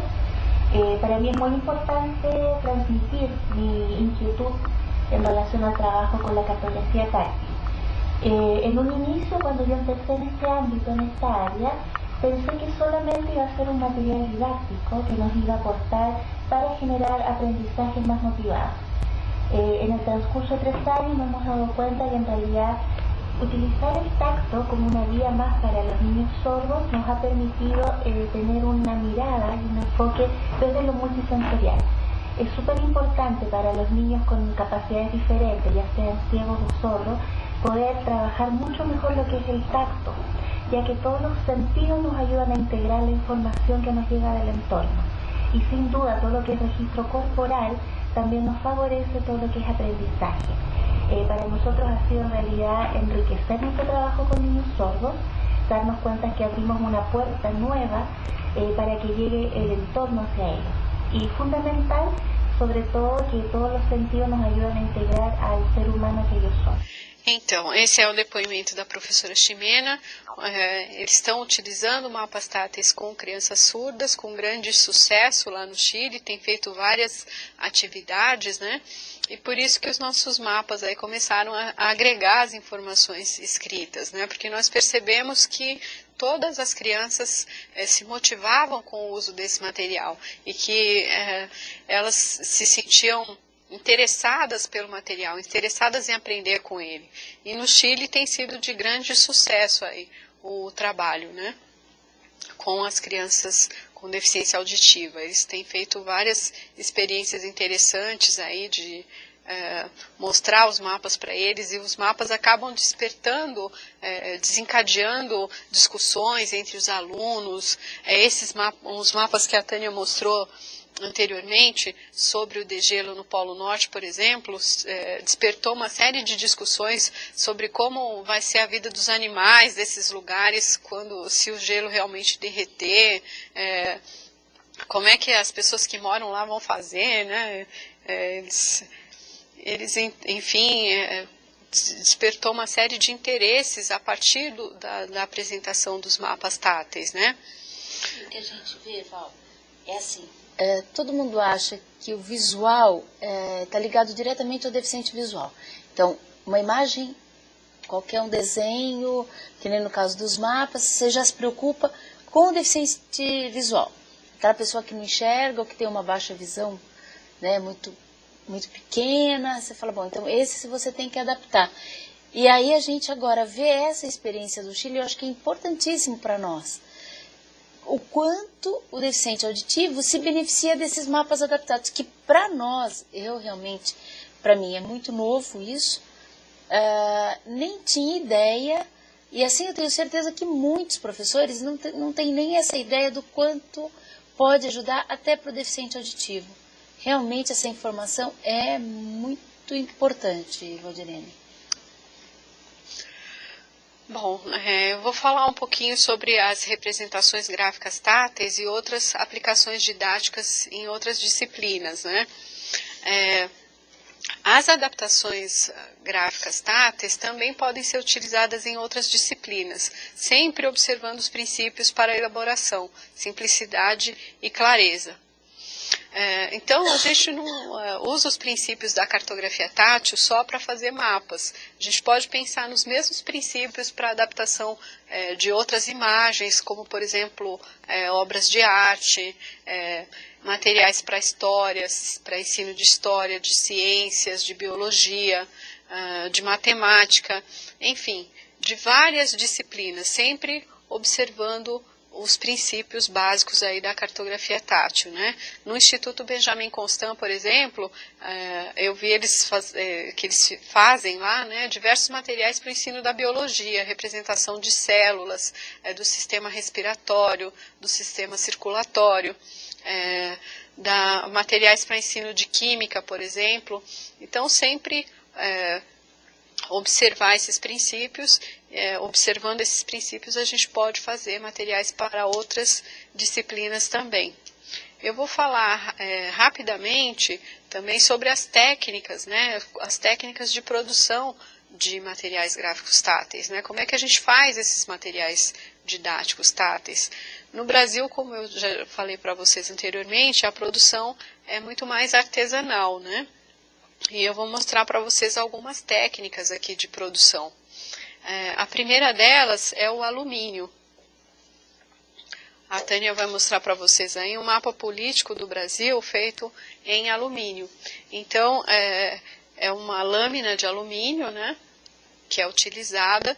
Para mí es muy importante transmitir mi inquietud en relación al trabajo con la cartografía táctil. En un inicio, cuando yo empecé en este ámbito, en esta área, pensé que solamente iba a ser un material didáctico que nos iba a aportar para generar aprendizajes más motivados. En el transcurso de 3 años nos hemos dado cuenta que en realidad utilizar el tacto como una vía más para los niños sordos nos ha permitido tener una mirada y un enfoque desde lo multisensorial. Es súper importante para los niños con capacidades diferentes, ya sean ciegos o sordos, poder trabajar mucho mejor lo que es el tacto, ya que todos los sentidos nos ayudan a integrar la información que nos llega del entorno. Y sin duda todo lo que es registro corporal también nos favorece todo lo que es aprendizaje. Para nosotros ha sido en realidad enriquecer nuestro trabajo con niños sordos, darnos cuenta que abrimos una puerta nueva para que llegue el entorno hacia ellos. Y fundamental, sobre todo, que todos los sentidos nos ayudan a integrar al ser humano que ellos son. Então, esse é o depoimento da professora Ximena. Eles estão utilizando mapas táteis com crianças surdas, com grande sucesso lá no Chile, tem feito várias atividades, né? E por isso que os nossos mapas aí começaram a agregar as informações escritas, né? Porque nós percebemos que todas as crianças se motivavam com o uso desse material e que elas se sentiam interessadas pelo material, interessadas em aprender com ele. E no Chile tem sido de grande sucesso aí o trabalho, né, com as crianças com deficiência auditiva. Eles têm feito várias experiências interessantes aí de mostrar os mapas para eles, e os mapas acabam despertando, desencadeando discussões entre os alunos. Os mapas que a Tânia mostrou anteriormente sobre o degelo no Polo Norte, por exemplo, despertou uma série de discussões sobre como vai ser a vida dos animais desses lugares se o gelo realmente derreter, como é que as pessoas que moram lá vão fazer, né? Eles enfim, despertou uma série de interesses a partir da apresentação dos mapas táteis, né? O que a gente vê, Val, é assim. Todo mundo acha que o visual está ligado diretamente ao deficiente visual. Então, uma imagem, qualquer um desenho, que nem no caso dos mapas, você já se preocupa com o deficiente visual. Aquela pessoa que não enxerga ou que tem uma baixa visão, né, muito pequena, você fala, bom, então esse você tem que adaptar. E aí a gente agora vê essa experiência do Chile, eu acho que é importantíssimo para nós. O quanto o deficiente auditivo se beneficia desses mapas adaptados, que para nós, para mim é muito novo isso, nem tinha ideia, e assim eu tenho certeza que muitos professores não têm nem essa ideia do quanto pode ajudar até para o deficiente auditivo. Realmente essa informação é muito importante, Valdirene. Bom, eu vou falar um pouquinho sobre as representações gráficas táteis e outras aplicações didáticas em outras disciplinas, né? As adaptações gráficas táteis também podem ser utilizadas em outras disciplinas, sempre observando os princípios para a elaboração, simplicidade e clareza. Então, a gente não usa os princípios da cartografia tátil só para fazer mapas. A gente pode pensar nos mesmos princípios para adaptação de outras imagens, como, por exemplo, obras de arte, materiais para histórias, para ensino de história, de ciências, de biologia, de matemática, enfim, de várias disciplinas, sempre observando os princípios básicos aí da cartografia tátil, né? No Instituto Benjamin Constant, por exemplo, eu vi que eles fazem lá, né, diversos materiais para o ensino da biologia, representação de células, do sistema respiratório, do sistema circulatório, materiais para ensino de química, por exemplo. Então, sempre observar esses princípios, observando esses princípios a gente pode fazer materiais para outras disciplinas também. Eu vou falar rapidamente também sobre as técnicas, né, as técnicas de produção de materiais gráficos táteis, né, como é que a gente faz esses materiais didáticos táteis. No Brasil, como eu já falei para vocês anteriormente, a produção é muito mais artesanal, né? E eu vou mostrar para vocês algumas técnicas aqui de produção. A primeira delas é o alumínio. A Tânia vai mostrar para vocês aí um mapa político do Brasil feito em alumínio. Então, é uma lâmina de alumínio, né, que é utilizada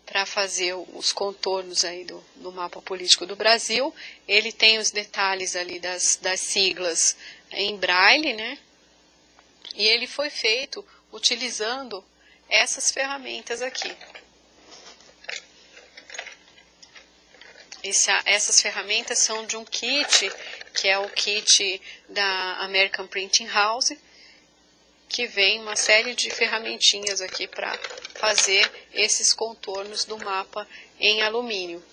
para fazer os contornos aí do mapa político do Brasil. Ele tem os detalhes ali das siglas em braille, né? E ele foi feito utilizando essas ferramentas aqui. Essas ferramentas são de um kit, que é o kit da American Printing House, que vem uma série de ferramentinhas aqui para fazer esses contornos do mapa em alumínio.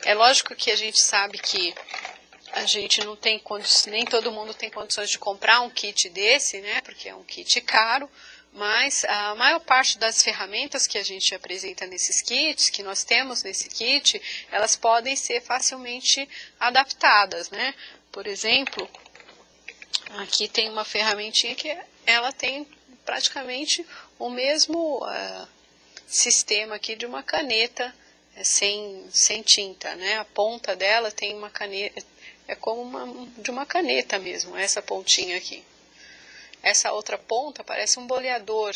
É lógico que a gente sabe que a gente não tem condições, nem todo mundo tem condições de comprar um kit desse, né? Porque é um kit caro, mas a maior parte das ferramentas que a gente apresenta nesses kits, que nós temos nesse kit, elas podem ser facilmente adaptadas, né? Por exemplo, aqui tem uma ferramentinha que ela tem praticamente o mesmo sistema aqui de uma caneta sem tinta, né? A ponta dela tem uma caneta, é como de uma caneta mesmo, essa pontinha aqui. Essa outra ponta parece um boleador.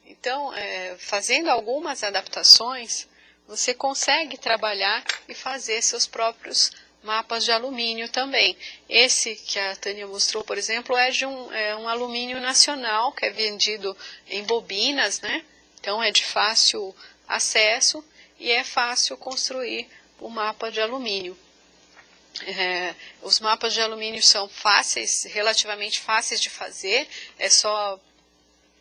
Então, fazendo algumas adaptações, você consegue trabalhar e fazer seus próprios mapas de alumínio também. Esse que a Tânia mostrou, por exemplo, é de um alumínio nacional, que é vendido em bobinas, né? Então, é de fácil acesso e é fácil construir o mapa de alumínio. Os mapas de alumínio são relativamente fáceis de fazer, é só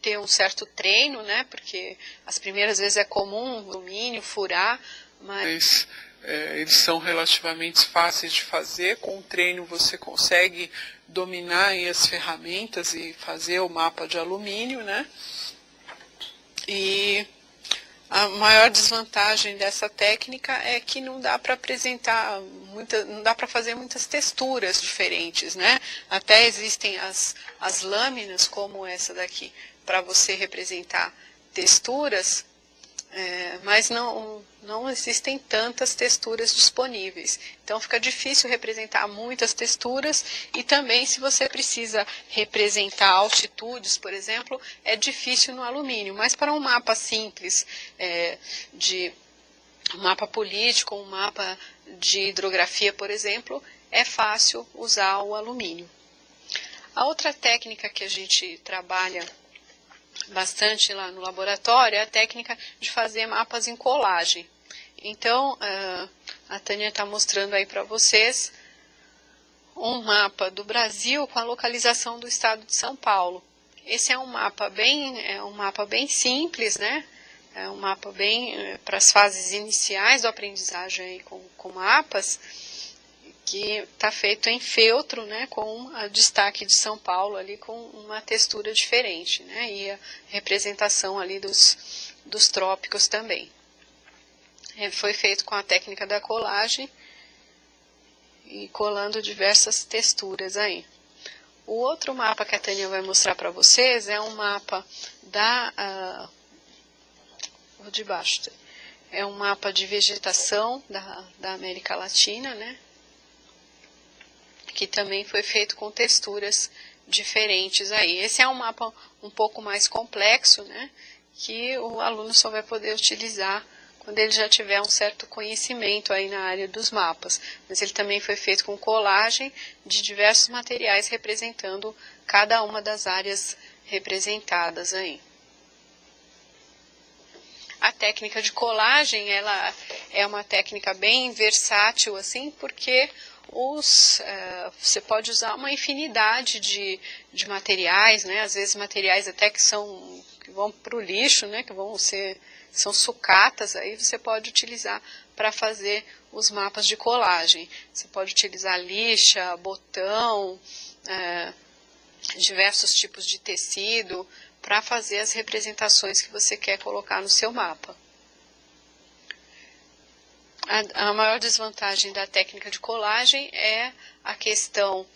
ter um certo treino, né? Porque as primeiras vezes é comum o alumínio furar, mas eles são relativamente fáceis de fazer. Com o treino você consegue dominar aí as ferramentas e fazer o mapa de alumínio, né? E a maior desvantagem dessa técnica é que não dá para apresentar não dá para fazer muitas texturas diferentes, né? Até existem as lâminas como essa daqui para você representar texturas, mas não existem tantas texturas disponíveis. Então fica difícil representar muitas texturas, e também se você precisa representar altitudes, por exemplo, é difícil no alumínio. Mas para um mapa simples, de um mapa político, um mapa de hidrografia, por exemplo, é fácil usar o alumínio. A outra técnica que a gente trabalha bastante lá no laboratório é a técnica de fazer mapas em colagem. Então, a Tânia está mostrando aí para vocês um mapa do Brasil com a localização do estado de São Paulo. Esse é um mapa bem simples, né? É um mapa bem para as fases iniciais da aprendizagem aí com mapas, que está feito em feltro, né? Com a destaque de São Paulo ali com uma textura diferente, né? E a representação ali dos trópicos também. Foi feito com a técnica da colagem e colando diversas texturas aí. O outro mapa que a Tânia vai mostrar para vocês é um mapa o de baixo. É um mapa de vegetação da América Latina, né? Que também foi feito com texturas diferentes aí. Esse é um mapa um pouco mais complexo, né? Que o aluno só vai poder utilizar quando ele já tiver um certo conhecimento aí na área dos mapas. Mas ele também foi feito com colagem de diversos materiais representando cada uma das áreas representadas aí. A técnica de colagem, ela é uma técnica bem versátil, assim, porque você pode usar uma infinidade de materiais, né? Às vezes materiais até que vão para o lixo, né? São sucatas, aí você pode utilizar para fazer os mapas de colagem. Você pode utilizar lixa, botão, diversos tipos de tecido para fazer as representações que você quer colocar no seu mapa. A maior desvantagem da técnica de colagem é a questão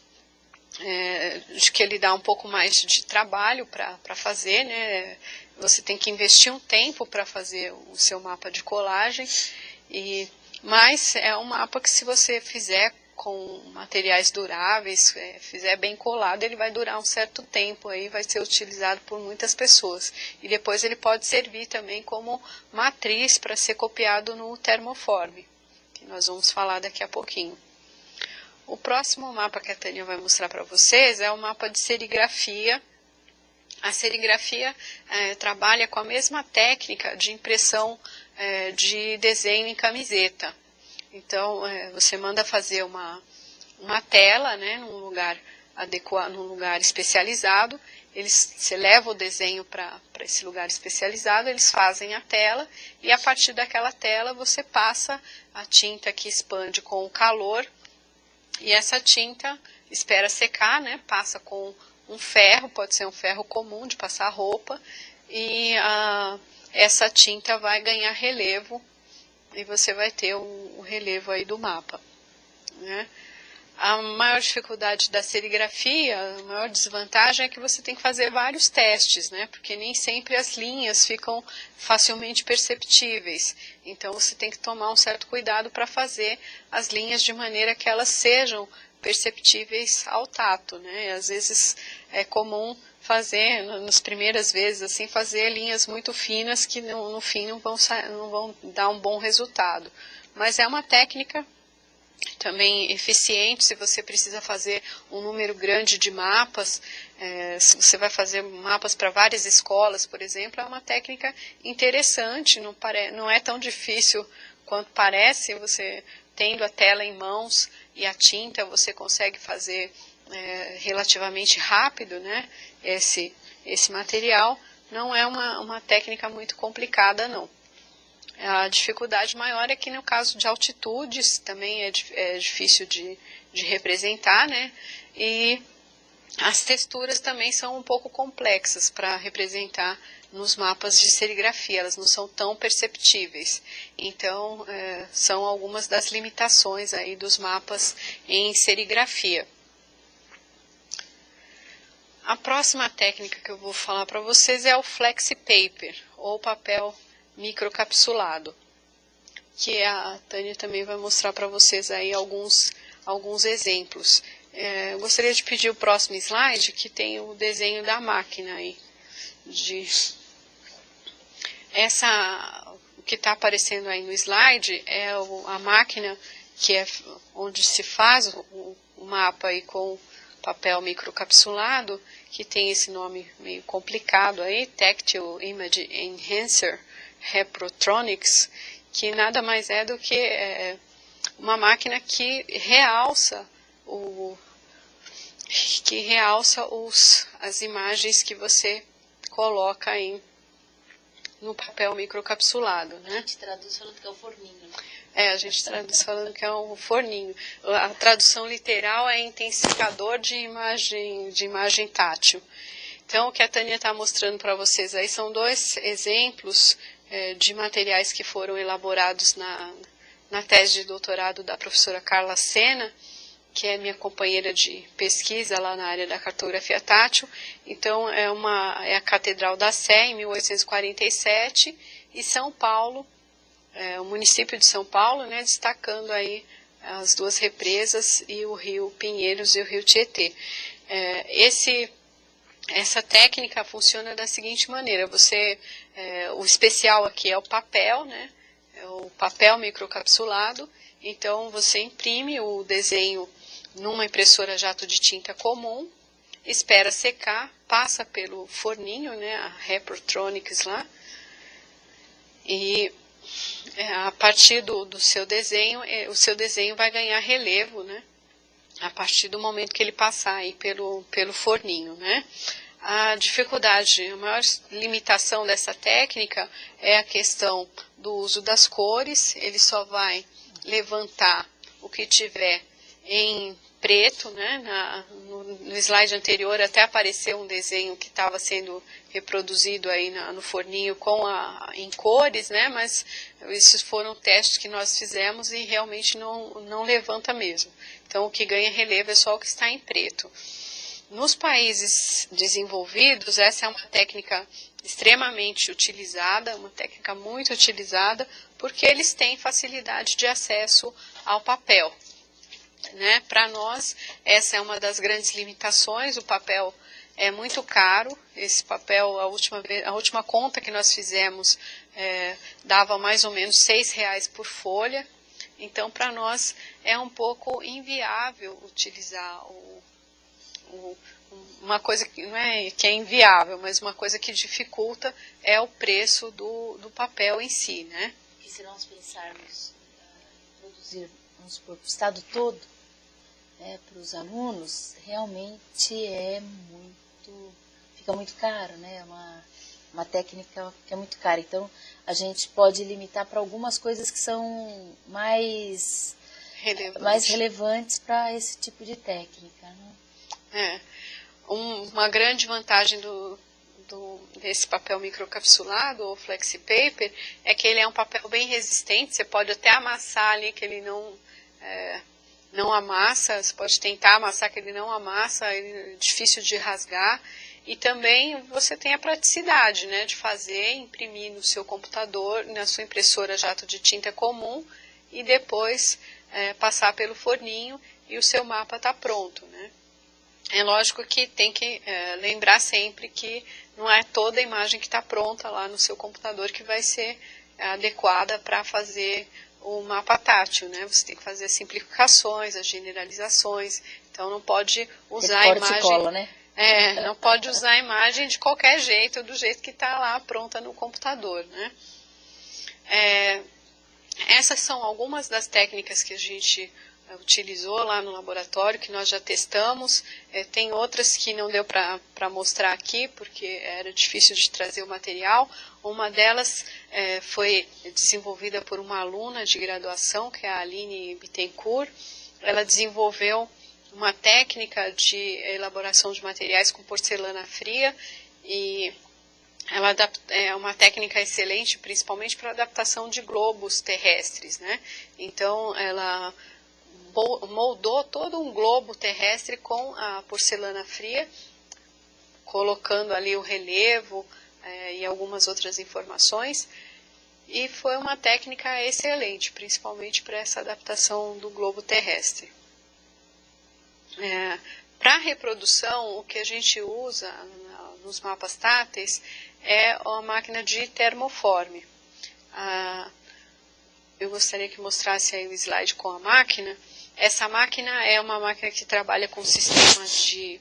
de que ele dá um pouco mais de trabalho para fazer, né? Você tem que investir um tempo para fazer o seu mapa de colagem, mas é um mapa que, se você fizer com materiais duráveis, fizer bem colado, ele vai durar um certo tempo, aí vai ser utilizado por muitas pessoas. E depois ele pode servir também como matriz para ser copiado no termoforme, que nós vamos falar daqui a pouquinho. O próximo mapa que a Tânia vai mostrar para vocês é o mapa de serigrafia. A serigrafia trabalha com a mesma técnica de impressão de desenho em camiseta. Então, você manda fazer uma tela, né, num lugar adequado, num lugar especializado. Você leva o desenho para esse lugar especializado, eles fazem a tela, e a partir daquela tela você passa a tinta que expande com o calor, e essa tinta espera secar, né, passa com um ferro, pode ser um ferro comum de passar roupa, e essa tinta vai ganhar relevo, e você vai ter o relevo aí do mapa, né? A maior dificuldade da serigrafia, a maior desvantagem é que você tem que fazer vários testes, né? Porque nem sempre as linhas ficam facilmente perceptíveis. Então você tem que tomar um certo cuidado para fazer as linhas de maneira que elas sejam perceptíveis ao tato, né? Às vezes é comum fazer, nas primeiras vezes, assim, fazer linhas muito finas que no fim não vão dar um bom resultado. Mas é uma técnica também eficiente se você precisa fazer um número grande de mapas. Se você vai fazer mapas para várias escolas, por exemplo, é uma técnica interessante, não é tão difícil quanto parece. Você tendo a tela em mãos e a tinta, você consegue fazer relativamente rápido, né, esse material. Não é uma técnica muito complicada, não. A dificuldade maior é que no caso de altitudes também é difícil de representar, né? E as texturas também são um pouco complexas para representar nos mapas de serigrafia, elas não são tão perceptíveis. Então, são algumas das limitações aí dos mapas em serigrafia. A próxima técnica que eu vou falar para vocês é o Flexi Paper, ou papel microcapsulado, que a Tânia também vai mostrar para vocês aí alguns exemplos. Eu gostaria de pedir o próximo slide, que tem o desenho da máquina aí. O que está aparecendo aí no slide é a máquina que é onde se faz o mapa aí com papel microcapsulado, que tem esse nome meio complicado aí, Tactile Image Enhancer Reprotronics, que nada mais é do que uma máquina que realça as imagens que você coloca no papel microcapsulado, né? A gente traduz falando que é o forninho, né? A gente traduz falando que é um forninho. A tradução literal é intensificador de imagem tátil. Então, o que a Tânia está mostrando para vocês aí são 2 exemplos de materiais que foram elaborados na tese de doutorado da professora Carla Sena, que é minha companheira de pesquisa lá na área da cartografia tátil. Então, é a Catedral da Sé, em 1847, e São Paulo, o município de São Paulo, né, destacando aí as 2 represas e o rio Pinheiros e o rio Tietê. Essa técnica funciona da seguinte maneira: o especial aqui é o papel, né, é o papel microcapsulado. Então você imprime o desenho numa impressora jato de tinta comum, espera secar, passa pelo forninho, né, a Reprotronics lá, e a partir do seu desenho, o seu desenho vai ganhar relevo, né, a partir do momento que ele passar aí pelo forninho, né. A dificuldade, a maior limitação dessa técnica é a questão do uso das cores. Ele só vai levantar o que tiver em preto, né? No slide anterior até apareceu um desenho que estava sendo reproduzido aí no forninho em cores, né? Mas esses foram testes que nós fizemos e realmente não levanta mesmo. Então o que ganha relevo é só o que está em preto. Nos países desenvolvidos, essa é uma técnica extremamente utilizada, uma técnica muito utilizada, porque eles têm facilidade de acesso ao papel, né? Para nós, essa é uma das grandes limitações. O papel é muito caro. Esse papel, a última conta que nós fizemos, dava mais ou menos R$6 por folha. Então, para nós, é um pouco inviável utilizar uma coisa que não é que é inviável, mas uma coisa que dificulta é o preço do papel em si, né? E se nós pensarmos em produzir, vamos supor, para o estado todo, para os alunos, realmente fica muito caro, né? É uma técnica que é muito cara. Então, a gente pode limitar para algumas coisas que são mais relevantes para esse tipo de técnica, né? Uma grande vantagem desse papel microcapsulado ou flexi paper é que ele é um papel bem resistente. Você pode até amassar ali que ele não amassa, você pode tentar amassar que ele não amassa, ele é difícil de rasgar. E também você tem a praticidade, né, de imprimir no seu computador, na sua impressora jato de tinta comum, e depois passar pelo forninho e o seu mapa está pronto, né? É lógico que tem que lembrar sempre que não é toda a imagem que está pronta lá no seu computador que vai ser adequada para fazer o mapa tátil, né? Você tem que fazer as simplificações, as generalizações. Então não pode usar a imagem. Cola, né? Não pode usar a imagem de qualquer jeito, do jeito que está lá pronta no computador, né? Essas são algumas das técnicas que a gente utilizou lá no laboratório, que nós já testamos. Tem outras que não deu para mostrar aqui, porque era difícil de trazer o material. Uma delas foi desenvolvida por uma aluna de graduação, que é a Aline Bittencourt. Ela desenvolveu uma técnica de elaboração de materiais com porcelana fria, e ela é uma técnica excelente, principalmente para adaptação de globos terrestres, né? Então, ela moldou todo um globo terrestre com a porcelana fria, colocando ali o relevo e algumas outras informações, e foi uma técnica excelente, principalmente para essa adaptação do globo terrestre. Para reprodução, o que a gente usa nos mapas táteis é a máquina de termoforme. Eu gostaria que mostrasse aí o slide com a máquina. Essa máquina é uma máquina que trabalha com sistemas de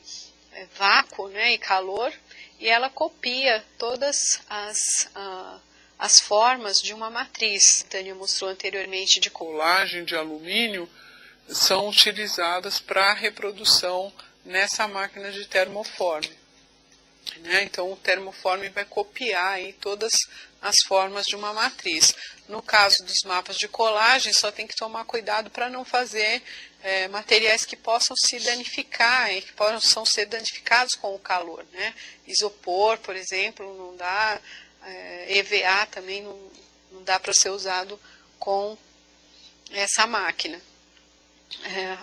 vácuo, né, e calor, e ela copia todas as formas de uma matriz. A Tânia mostrou anteriormente de colagem de alumínio são utilizadas para reprodução nessa máquina de termoforme. Então, o termoforme vai copiar aí todas as formas de uma matriz. No caso dos mapas de colagem, só tem que tomar cuidado para não fazer materiais que possam se danificar e que possam ser danificados com o calor. Isopor, por exemplo, não dá, EVA também não dá para ser usado com essa máquina.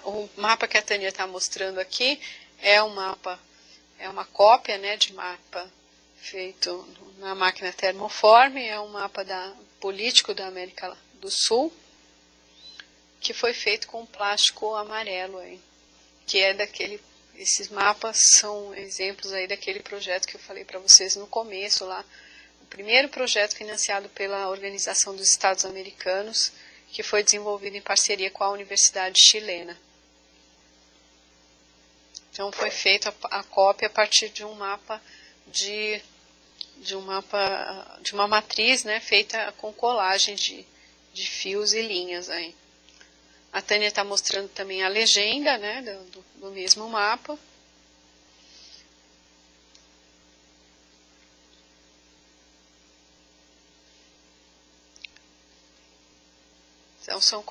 O mapa que a Tânia está mostrando aqui é uma cópia de mapa feito na máquina termoforme, é um mapa político da América do Sul, que foi feito com plástico amarelo, que é esses mapas são exemplos aí daquele projeto que eu falei para vocês no começo lá, o primeiro projeto financiado pela Organização dos Estados Americanos, que foi desenvolvido em parceria com a Universidade Chilena. Então foi feita a cópia a partir de um mapa de uma matriz, feita com colagem de fios e linhas aí. A Tânia está mostrando também a legenda, do mesmo mapa. Então são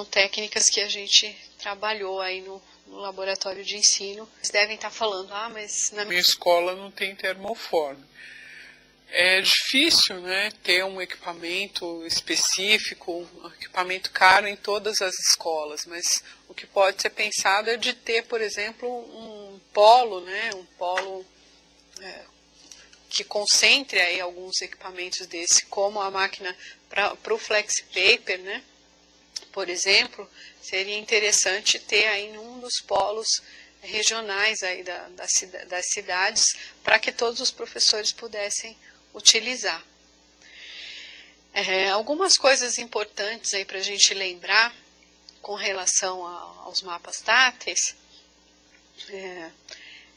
técnicas que a gente trabalhou aí no laboratório de ensino. Eles devem estar falando, mas na minha escola não tem termoforme. É difícil, ter um equipamento específico, um equipamento caro em todas as escolas, mas o que pode ser pensado é de ter, por exemplo, um polo, que concentre aí alguns equipamentos desse, como a máquina para o flex paper, por exemplo, seria interessante ter aí em um dos polos regionais aí das cidades, para que todos os professores pudessem utilizar. Algumas coisas importantes aí para a gente lembrar com relação aos mapas táteis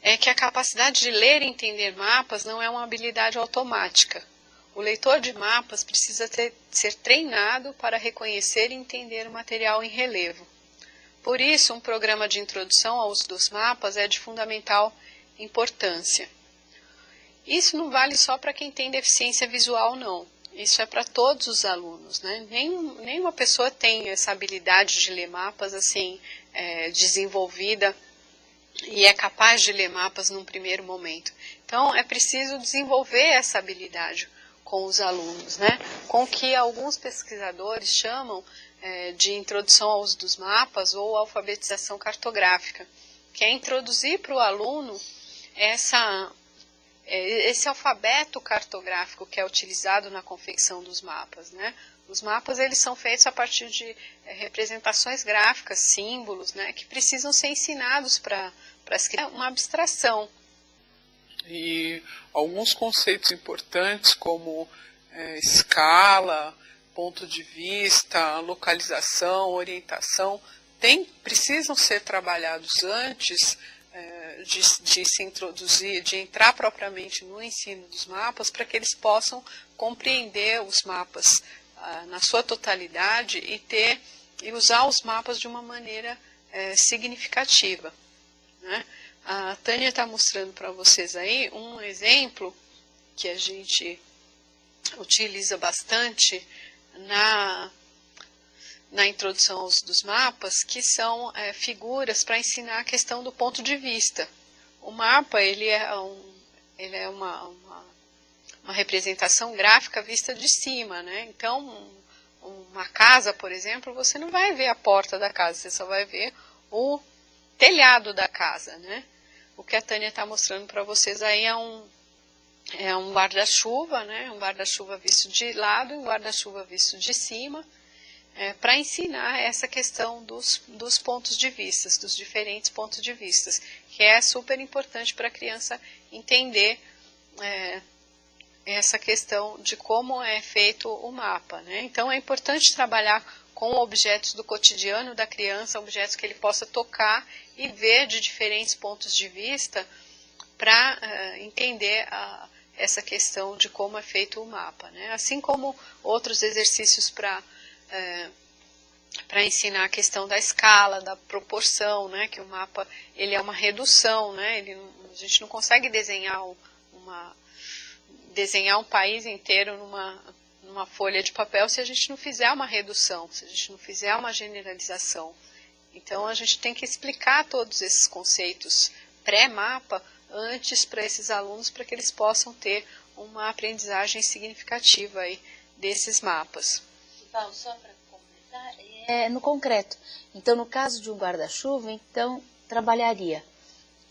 é que a capacidade de ler e entender mapas não é uma habilidade automática. O leitor de mapas precisa ser treinado para reconhecer e entender o material em relevo. Por isso, um programa de introdução ao uso dos mapas é de fundamental importância. Isso não vale só para quem tem deficiência visual, não. Isso é para todos os alunos, Nenhuma pessoa tem essa habilidade de ler mapas assim, desenvolvida e é capaz de ler mapas num primeiro momento. Então, é preciso desenvolver essa habilidade com os alunos, com o que alguns pesquisadores chamam de introdução ao uso dos mapas ou alfabetização cartográfica, que é introduzir para o aluno esse alfabeto cartográfico que é utilizado na confecção dos mapas. Os mapas eles são feitos a partir de representações gráficas, símbolos, que precisam ser ensinados para as crianças, uma abstração. E alguns conceitos importantes como escala, ponto de vista, localização, orientação, precisam ser trabalhados antes de se introduzir, de entrar propriamente no ensino dos mapas, para que eles possam compreender os mapas na sua totalidade e usar os mapas de uma maneira significativa. A Tânia está mostrando para vocês aí um exemplo que a gente utiliza bastante na introdução ao uso dos mapas, que são figuras para ensinar a questão do ponto de vista. O mapa ele é uma representação gráfica vista de cima, Então, uma casa, por exemplo, você não vai ver a porta da casa, você só vai ver o telhado da casa, O que a Tânia está mostrando para vocês aí é um guarda-chuva, um guarda-chuva visto de lado e um guarda-chuva visto de cima, para ensinar essa questão dos pontos de vista, dos diferentes pontos de vista, que é super importante para a criança entender essa questão de como é feito o mapa. Então, é importante trabalhar com objetos do cotidiano da criança, objetos que ele possa tocar e ver de diferentes pontos de vista, para entender essa questão de como é feito o mapa, né? Assim como outros exercícios para ensinar a questão da escala, da proporção, né? Que o mapa ele é uma redução, né? A gente não consegue desenhar um país inteiro numa folha de papel se a gente não fizer uma redução, se a gente não fizer uma generalização. Então a gente tem que explicar todos esses conceitos pré-mapa antes para esses alunos, para que eles possam ter uma aprendizagem significativa aí desses mapas. Paulo, só para completar, no concreto. Então, no caso de um guarda-chuva, então trabalharia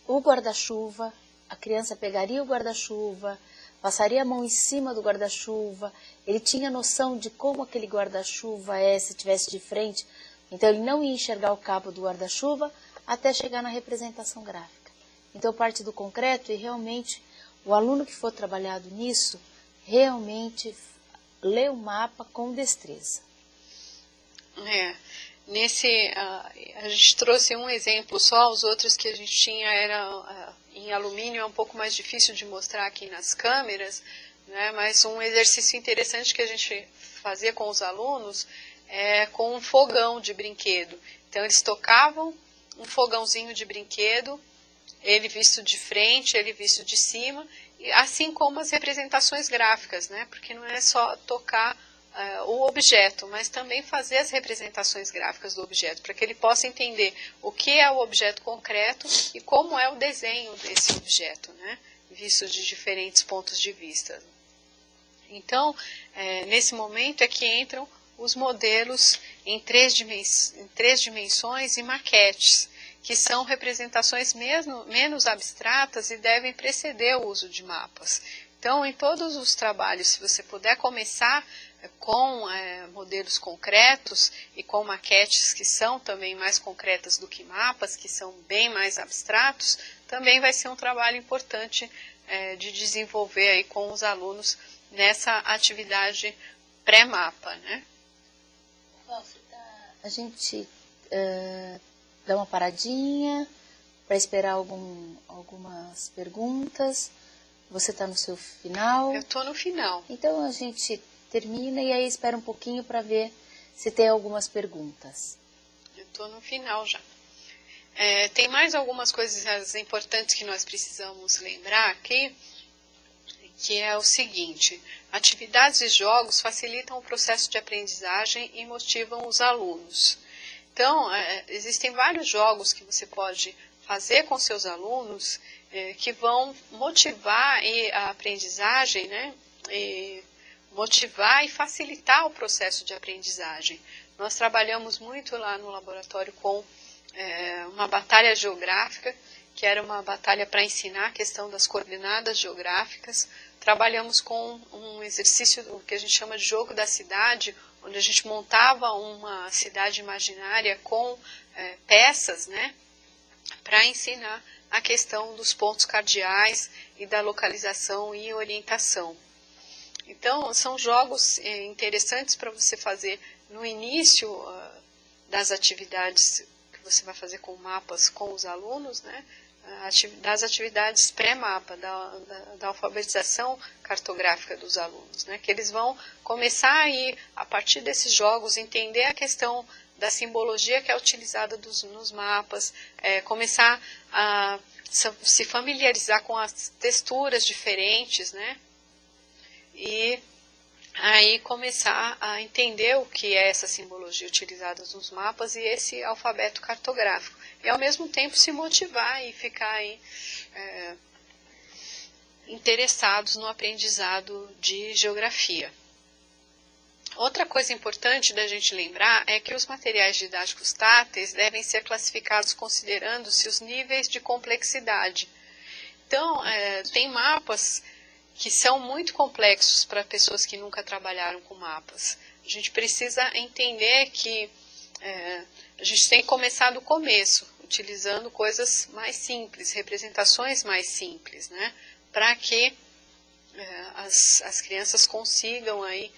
o guarda-chuva, a criança pegaria o guarda-chuva, passaria a mão em cima do guarda-chuva, ele tinha noção de como aquele guarda-chuva se estivesse de frente, então ele não ia enxergar o cabo do guarda-chuva até chegar na representação gráfica. Então parte do concreto e realmente o aluno que for trabalhado nisso, realmente lê o mapa com destreza. A gente trouxe um exemplo só, os outros que a gente tinha era em alumínio, é um pouco mais difícil de mostrar aqui nas câmeras, né? Mas um exercício interessante que a gente fazia com os alunos é com um fogão de brinquedo. Então eles tocavam um fogãozinho de brinquedo, ele visto de frente, ele visto de cima, assim como as representações gráficas, né? Porque não é só tocar o objeto, mas também fazer as representações gráficas do objeto, para que ele possa entender o que é o objeto concreto e como é o desenho desse objeto, né? Visto de diferentes pontos de vista. Então, nesse momento é que entram os modelos em três dimensões e maquetes, que são representações menos abstratas e devem preceder o uso de mapas. Então, em todos os trabalhos, se você puder começar com modelos concretos e com maquetes que são também mais concretas do que mapas, que são bem mais abstratos, também vai ser um trabalho importante de desenvolver aí com os alunos nessa atividade pré-mapa, né? A gente dá uma paradinha para esperar algumas perguntas. Você está no seu final? Eu estou no final. Então a gente termina e aí espera um pouquinho para ver se tem algumas perguntas. Eu estou no final já. Tem mais algumas coisas importantes que nós precisamos lembrar aqui, que é o seguinte: atividades e jogos facilitam o processo de aprendizagem e motivam os alunos. Então, existem vários jogos que você pode fazer com seus alunos que vão motivar a aprendizagem, né? E motivar e facilitar o processo de aprendizagem. Nós trabalhamos muito lá no laboratório com uma batalha geográfica, que era uma batalha para ensinar a questão das coordenadas geográficas. Trabalhamos com um exercício que a gente chama de jogo da cidade, onde a gente montava uma cidade imaginária com peças, né, para ensinar a questão dos pontos cardeais e da localização e orientação. Então, são jogos interessantes para você fazer no início das atividades que você vai fazer com mapas com os alunos, né? Das atividades pré-mapa, da alfabetização cartográfica dos alunos, né? Que eles vão começar aí, a partir desses jogos, entender a questão da simbologia que é utilizada nos mapas, começar a se familiarizar com as texturas diferentes, né? E aí começar a entender o que é essa simbologia utilizada nos mapas e esse alfabeto cartográfico. E ao mesmo tempo se motivar e ficar aí, interessados no aprendizado de geografia. Outra coisa importante da gente lembrar é que os materiais didáticos táteis devem ser classificados considerando-se os níveis de complexidade. Então, tem mapas que são muito complexos para pessoas que nunca trabalharam com mapas. A gente precisa entender que a gente tem que começar do começo, utilizando coisas mais simples, representações mais simples, né? Para que as crianças consigam aí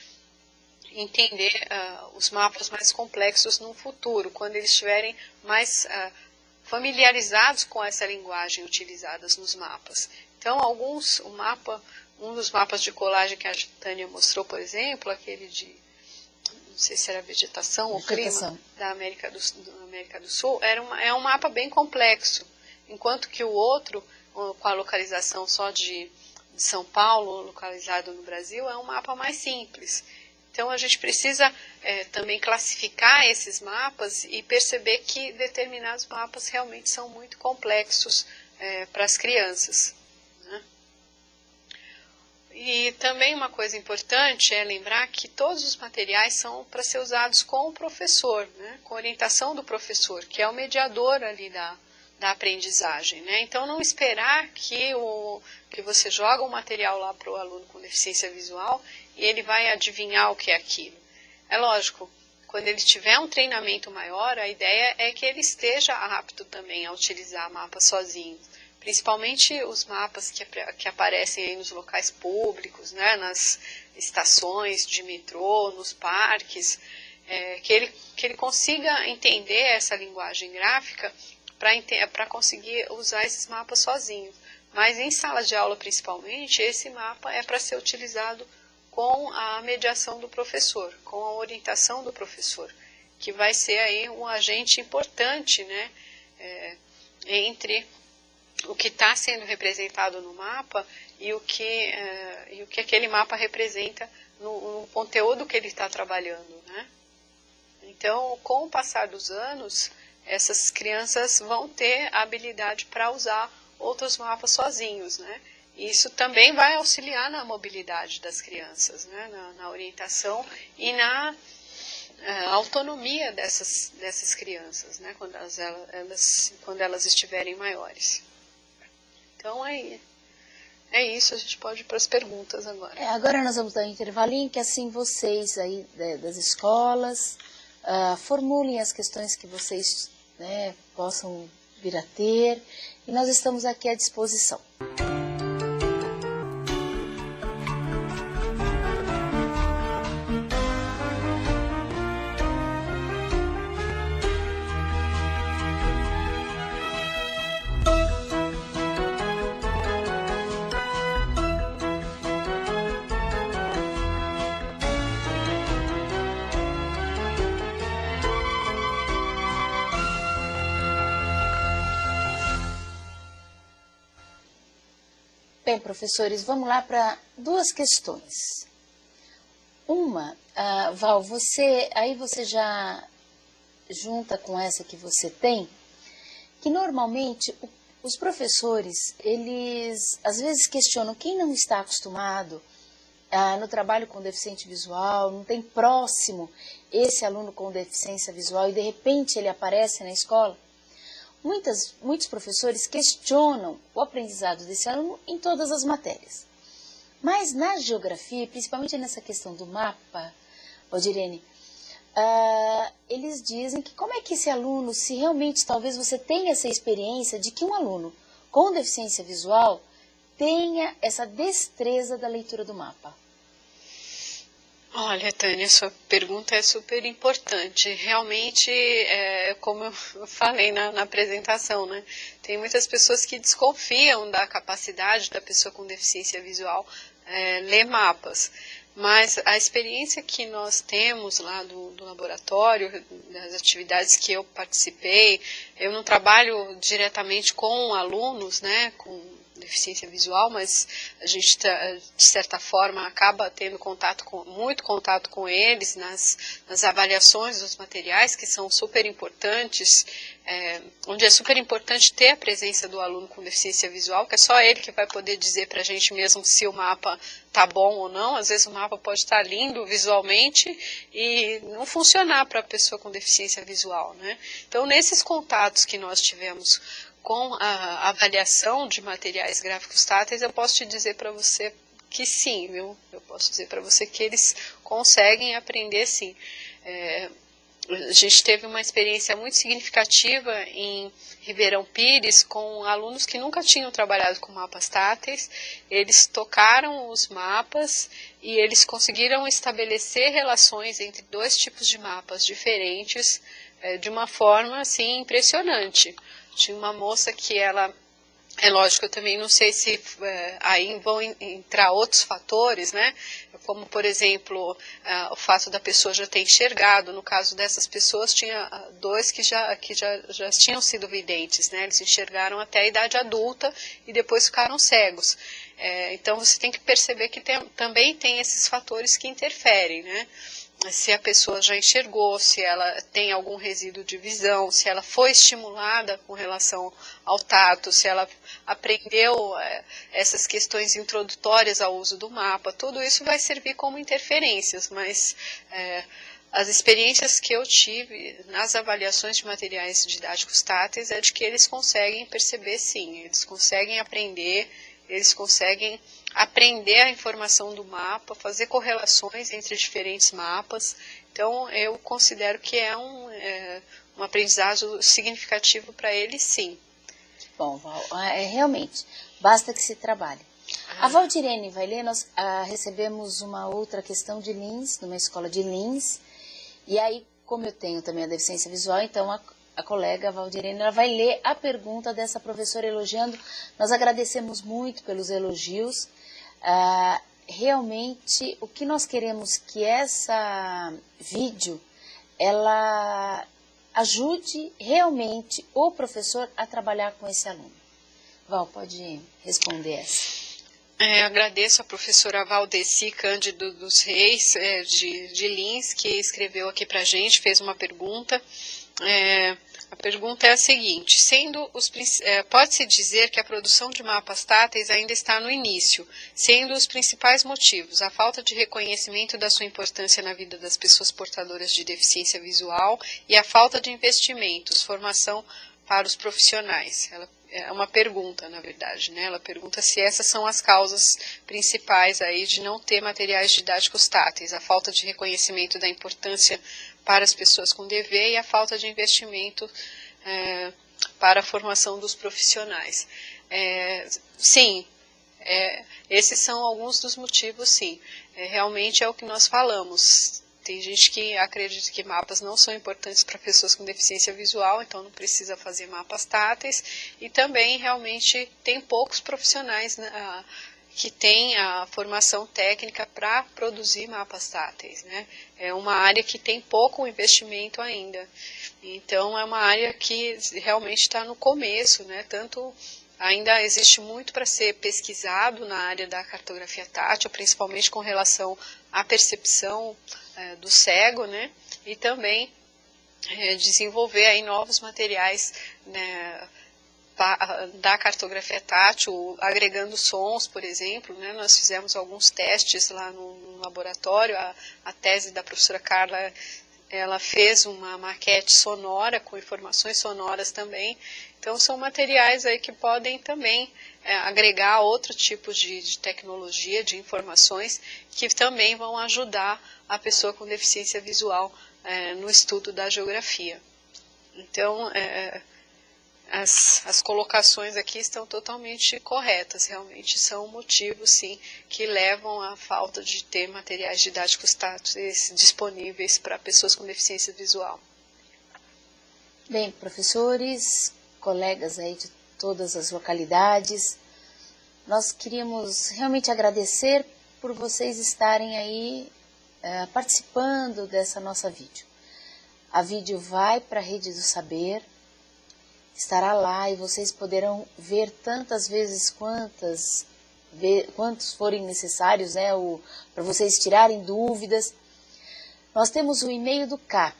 entender os mapas mais complexos no futuro, quando eles estiverem mais familiarizados com essa linguagem utilizada nos mapas. Então, o mapa Um dos mapas de colagem que a Tânia mostrou, por exemplo, aquele de, não sei se era vegetação ou clima, da América do Sul, é um mapa bem complexo, enquanto que o outro, com a localização só de São Paulo, localizado no Brasil, é um mapa mais simples. Então a gente precisa também classificar esses mapas e perceber que determinados mapas realmente são muito complexos para as crianças, né? E também uma coisa importante é lembrar que todos os materiais são para ser usados com o professor, né? Com a orientação do professor, que é o mediador ali da aprendizagem, né? Então não esperar que você joga um material lá para o aluno com deficiência visual e ele vai adivinhar o que é aquilo. É lógico, quando ele tiver um treinamento maior, a ideia é que ele esteja apto também a utilizar mapas sozinho, principalmente os mapas que aparecem aí nos locais públicos, né, nas estações de metrô, nos parques, que ele consiga entender essa linguagem gráfica para conseguir usar esses mapas sozinho. Mas em sala de aula, principalmente, esse mapa é para ser utilizado com a mediação do professor, com a orientação do professor, que vai ser aí um agente importante, né, entre o que está sendo representado no mapa e o que aquele mapa representa no conteúdo que ele está trabalhando, né? Então, com o passar dos anos, essas crianças vão ter a habilidade para usar outros mapas sozinhos, né? Isso também vai auxiliar na mobilidade das crianças, né? Na orientação e na autonomia dessas crianças, né? Quando elas estiverem maiores. Então é isso, a gente pode ir para as perguntas agora. Agora nós vamos dar um intervalinho, que assim vocês aí das escolas formulem as questões que vocês, né, possam vir a ter, e nós estamos aqui à disposição. Bem, professores, vamos lá para duas questões. Uma, Val, você já junta com essa que você tem, que normalmente os professores, eles às vezes questionam quem não está acostumado no trabalho com deficiente visual, não tem próximo esse aluno com deficiência visual e de repente ele aparece na escola. Muitos professores questionam o aprendizado desse aluno em todas as matérias. Mas na geografia, principalmente nessa questão do mapa, Valdirene, eles dizem que como é que esse aluno, se realmente talvez você tenha essa experiência de que um aluno com deficiência visual tenha essa destreza da leitura do mapa. Olha, Tânia, sua pergunta é super importante. Realmente, como eu falei na apresentação, né? Tem muitas pessoas que desconfiam da capacidade da pessoa com deficiência visual ler mapas. Mas a experiência que nós temos lá do laboratório, das atividades que eu participei, eu não trabalho diretamente com alunos, né, com deficiência visual, mas a gente, de certa forma, acaba tendo muito contato com eles nas avaliações dos materiais, que são super importantes, onde é super importante ter a presença do aluno com deficiência visual, que é só ele que vai poder dizer para a gente mesmo se o mapa está bom ou não. Às vezes o mapa pode estar lindo visualmente e não funcionar para a pessoa com deficiência visual, né? Então, nesses contatos que nós tivemos com a avaliação de materiais gráficos táteis, eu posso te dizer para você que sim, viu? Eu posso dizer para você que eles conseguem aprender sim. A gente teve uma experiência muito significativa em Ribeirão Pires com alunos que nunca tinham trabalhado com mapas táteis. Eles tocaram os mapas e eles conseguiram estabelecer relações entre dois tipos de mapas diferentes de uma forma assim impressionante. Tinha uma moça que ela É lógico, eu também não sei se aí vão entrar outros fatores, né? Como, por exemplo, o fato da pessoa já ter enxergado. No caso dessas pessoas, tinha 2 que já tinham sido videntes, né? Eles enxergaram até a idade adulta e depois ficaram cegos. Então, você tem que perceber que também tem esses fatores que interferem, né? Se a pessoa já enxergou, se ela tem algum resíduo de visão, se ela foi estimulada com relação ao tato, se ela aprendeu essas questões introdutórias ao uso do mapa, tudo isso vai servir como interferências, mas as experiências que eu tive nas avaliações de materiais didáticos táteis é de que eles conseguem perceber sim, eles conseguem aprender, eles conseguem aprender a informação do mapa, fazer correlações entre diferentes mapas. Então, eu considero que é um aprendizado significativo para eles, sim. Bom, Val, realmente, basta que se trabalhe. A Valdirene vai ler, nós recebemos uma outra questão de Lins, numa escola de Lins, e aí, como eu tenho também a deficiência visual, então a colega Valdirene ela vai ler a pergunta dessa professora elogiando. Nós agradecemos muito pelos elogios. Realmente, o que nós queremos que essa vídeo, ela ajude realmente o professor a trabalhar com esse aluno. Val, pode responder essa. Agradeço a professora Valdeci Cândido dos Reis, de Lins, que escreveu aqui para a gente, fez uma pergunta. A pergunta é a seguinte: pode-se dizer que a produção de mapas táteis ainda está no início, sendo os principais motivos a falta de reconhecimento da sua importância na vida das pessoas portadoras de deficiência visual e a falta de investimentos, formação para os profissionais. É uma pergunta, na verdade, né? Ela pergunta se essas são as causas principais aí de não ter materiais didáticos táteis, a falta de reconhecimento da importância para as pessoas com DV e a falta de investimento para a formação dos profissionais. Sim, esses são alguns dos motivos, sim. Realmente é o que nós falamos. Tem gente que acredita que mapas não são importantes para pessoas com deficiência visual, então não precisa fazer mapas táteis. E também, realmente, tem poucos profissionais que têm a formação técnica para produzir mapas táteis, né? É uma área que tem pouco investimento ainda. Então, é uma área que realmente está no começo, né? Tanto ainda existe muito para ser pesquisado na área da cartografia tátil, principalmente com relação à percepção do cego, né? E também desenvolver aí novos materiais, né, da cartografia tátil, agregando sons, por exemplo, né? Nós fizemos alguns testes lá no laboratório, a tese da professora Carla, ela fez uma maquete sonora, com informações sonoras também. Então, são materiais aí que podem também agregar outro tipo de tecnologia, de informações, que também vão ajudar a pessoa com deficiência visual no estudo da geografia. Então, as colocações aqui estão totalmente corretas, realmente são motivos, sim, que levam à falta de ter materiais didáticos táteis disponíveis para pessoas com deficiência visual. Bem, professores, colegas aí de todas as localidades, nós queríamos realmente agradecer por vocês estarem aí participando dessa nossa vídeo. A vídeo vai para a Rede do Saber, estará lá e vocês poderão ver tantas vezes quantos forem necessários, né, para vocês tirarem dúvidas. Nós temos o e-mail do CAP,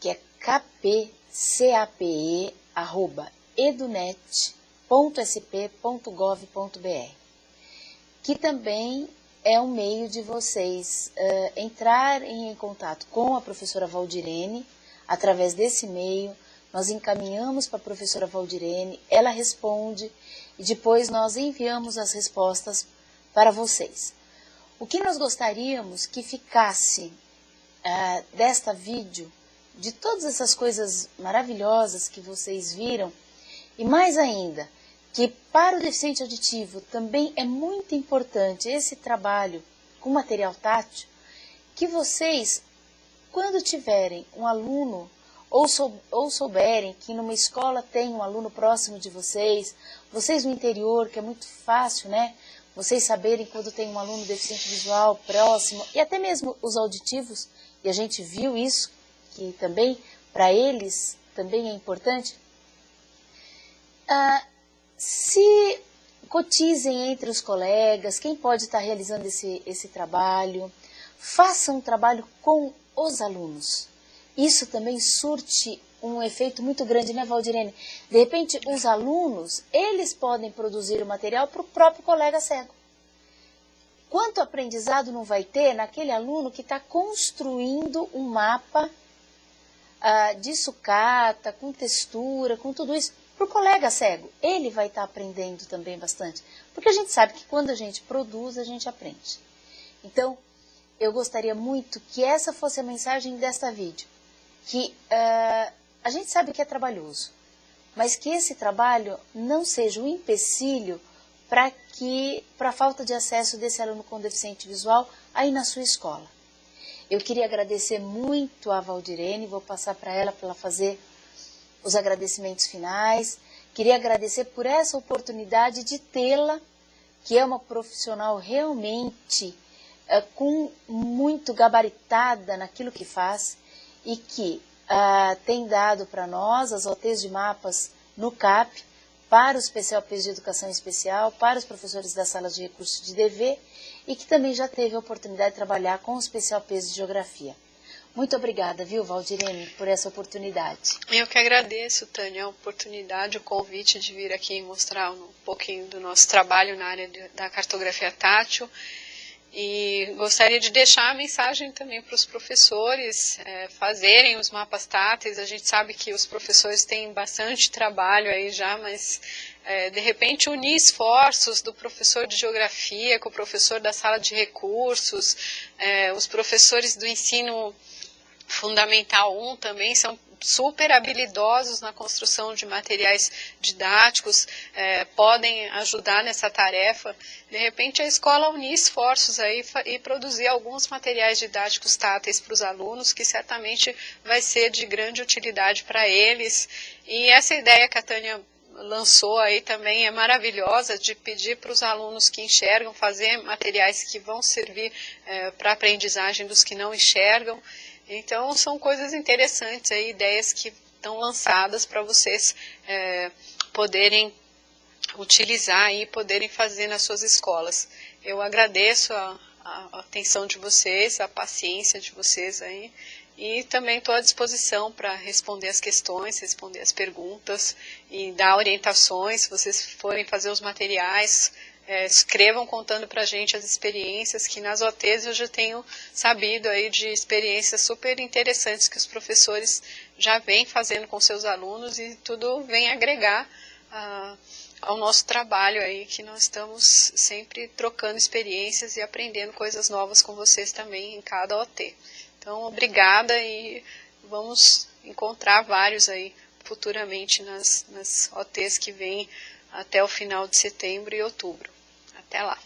que é cape.edunet.sp.gov.br, que também é um meio de vocês entrarem em contato com a professora Valdirene. Através desse e-mail, nós encaminhamos para a professora Valdirene, ela responde e depois nós enviamos as respostas para vocês. O que nós gostaríamos que ficasse desta vídeo, de todas essas coisas maravilhosas que vocês viram, e mais ainda, que para o deficiente auditivo também é muito importante esse trabalho com material tátil, que vocês, quando tiverem um aluno ou souberem que numa escola tem um aluno próximo de vocês no interior, que é muito fácil, né? Vocês saberem quando tem um aluno deficiente visual próximo, e até mesmo os auditivos, e a gente viu isso, que também, para eles, também é importante. Se cotizem entre os colegas, quem pode estar realizando esse trabalho, façam um trabalho com os alunos. Isso também surte um efeito muito grande, né, Valdirene? De repente, os alunos, eles podem produzir o material para o próprio colega cego. Quanto aprendizado não vai ter naquele aluno que está construindo um mapa de sucata, com textura, com tudo isso, para o colega cego? Ele vai estar aprendendo também bastante. Porque a gente sabe que quando a gente produz, a gente aprende. Então, eu gostaria muito que essa fosse a mensagem desta vídeo. Que a gente sabe que é trabalhoso, mas que esse trabalho não seja um empecilho para a falta de acesso desse aluno com deficiente visual aí na sua escola. Eu queria agradecer muito a Valdirene, vou passar para ela fazer os agradecimentos finais. Queria agradecer por essa oportunidade de tê-la, que é uma profissional realmente com muito gabaritada naquilo que faz, e que tem dado para nós as OTs de mapas no CAP, para os PCOPs de Educação Especial, para os professores das salas de recursos de DV, e que também já teve a oportunidade de trabalhar com os PCOPs de Geografia. Muito obrigada, viu, Valdirene, por essa oportunidade. Eu que agradeço, Tânia, a oportunidade, o convite de vir aqui mostrar um pouquinho do nosso trabalho na área da cartografia tátil. E gostaria de deixar a mensagem também para os professores fazerem os mapas táteis. A gente sabe que os professores têm bastante trabalho aí já, mas de repente unir esforços do professor de geografia com o professor da sala de recursos, os professores do ensino fundamental 1 também são super habilidosos na construção de materiais didáticos, podem ajudar nessa tarefa. De repente a escola unir esforços aí e produzir alguns materiais didáticos táteis para os alunos, que certamente vai ser de grande utilidade para eles. E essa ideia que a Tânia lançou aí também é maravilhosa, de pedir para os alunos que enxergam fazer materiais que vão servir para a aprendizagem dos que não enxergam. Então, são coisas interessantes, aí, ideias que estão lançadas para vocês poderem utilizar e poderem fazer nas suas escolas. Eu agradeço a atenção de vocês, a paciência de vocês aí, e também estou à disposição para responder as questões, responder as perguntas e dar orientações. Se vocês forem fazer os materiais, escrevam contando para a gente as experiências, que nas OTs eu já tenho sabido aí de experiências super interessantes que os professores já vêm fazendo com seus alunos, e tudo vem agregar ao nosso trabalho aí, que nós estamos sempre trocando experiências e aprendendo coisas novas com vocês também em cada OT. Então, obrigada, e vamos encontrar vários aí futuramente nas OTs que vêm até o final de setembro e outubro. Até lá!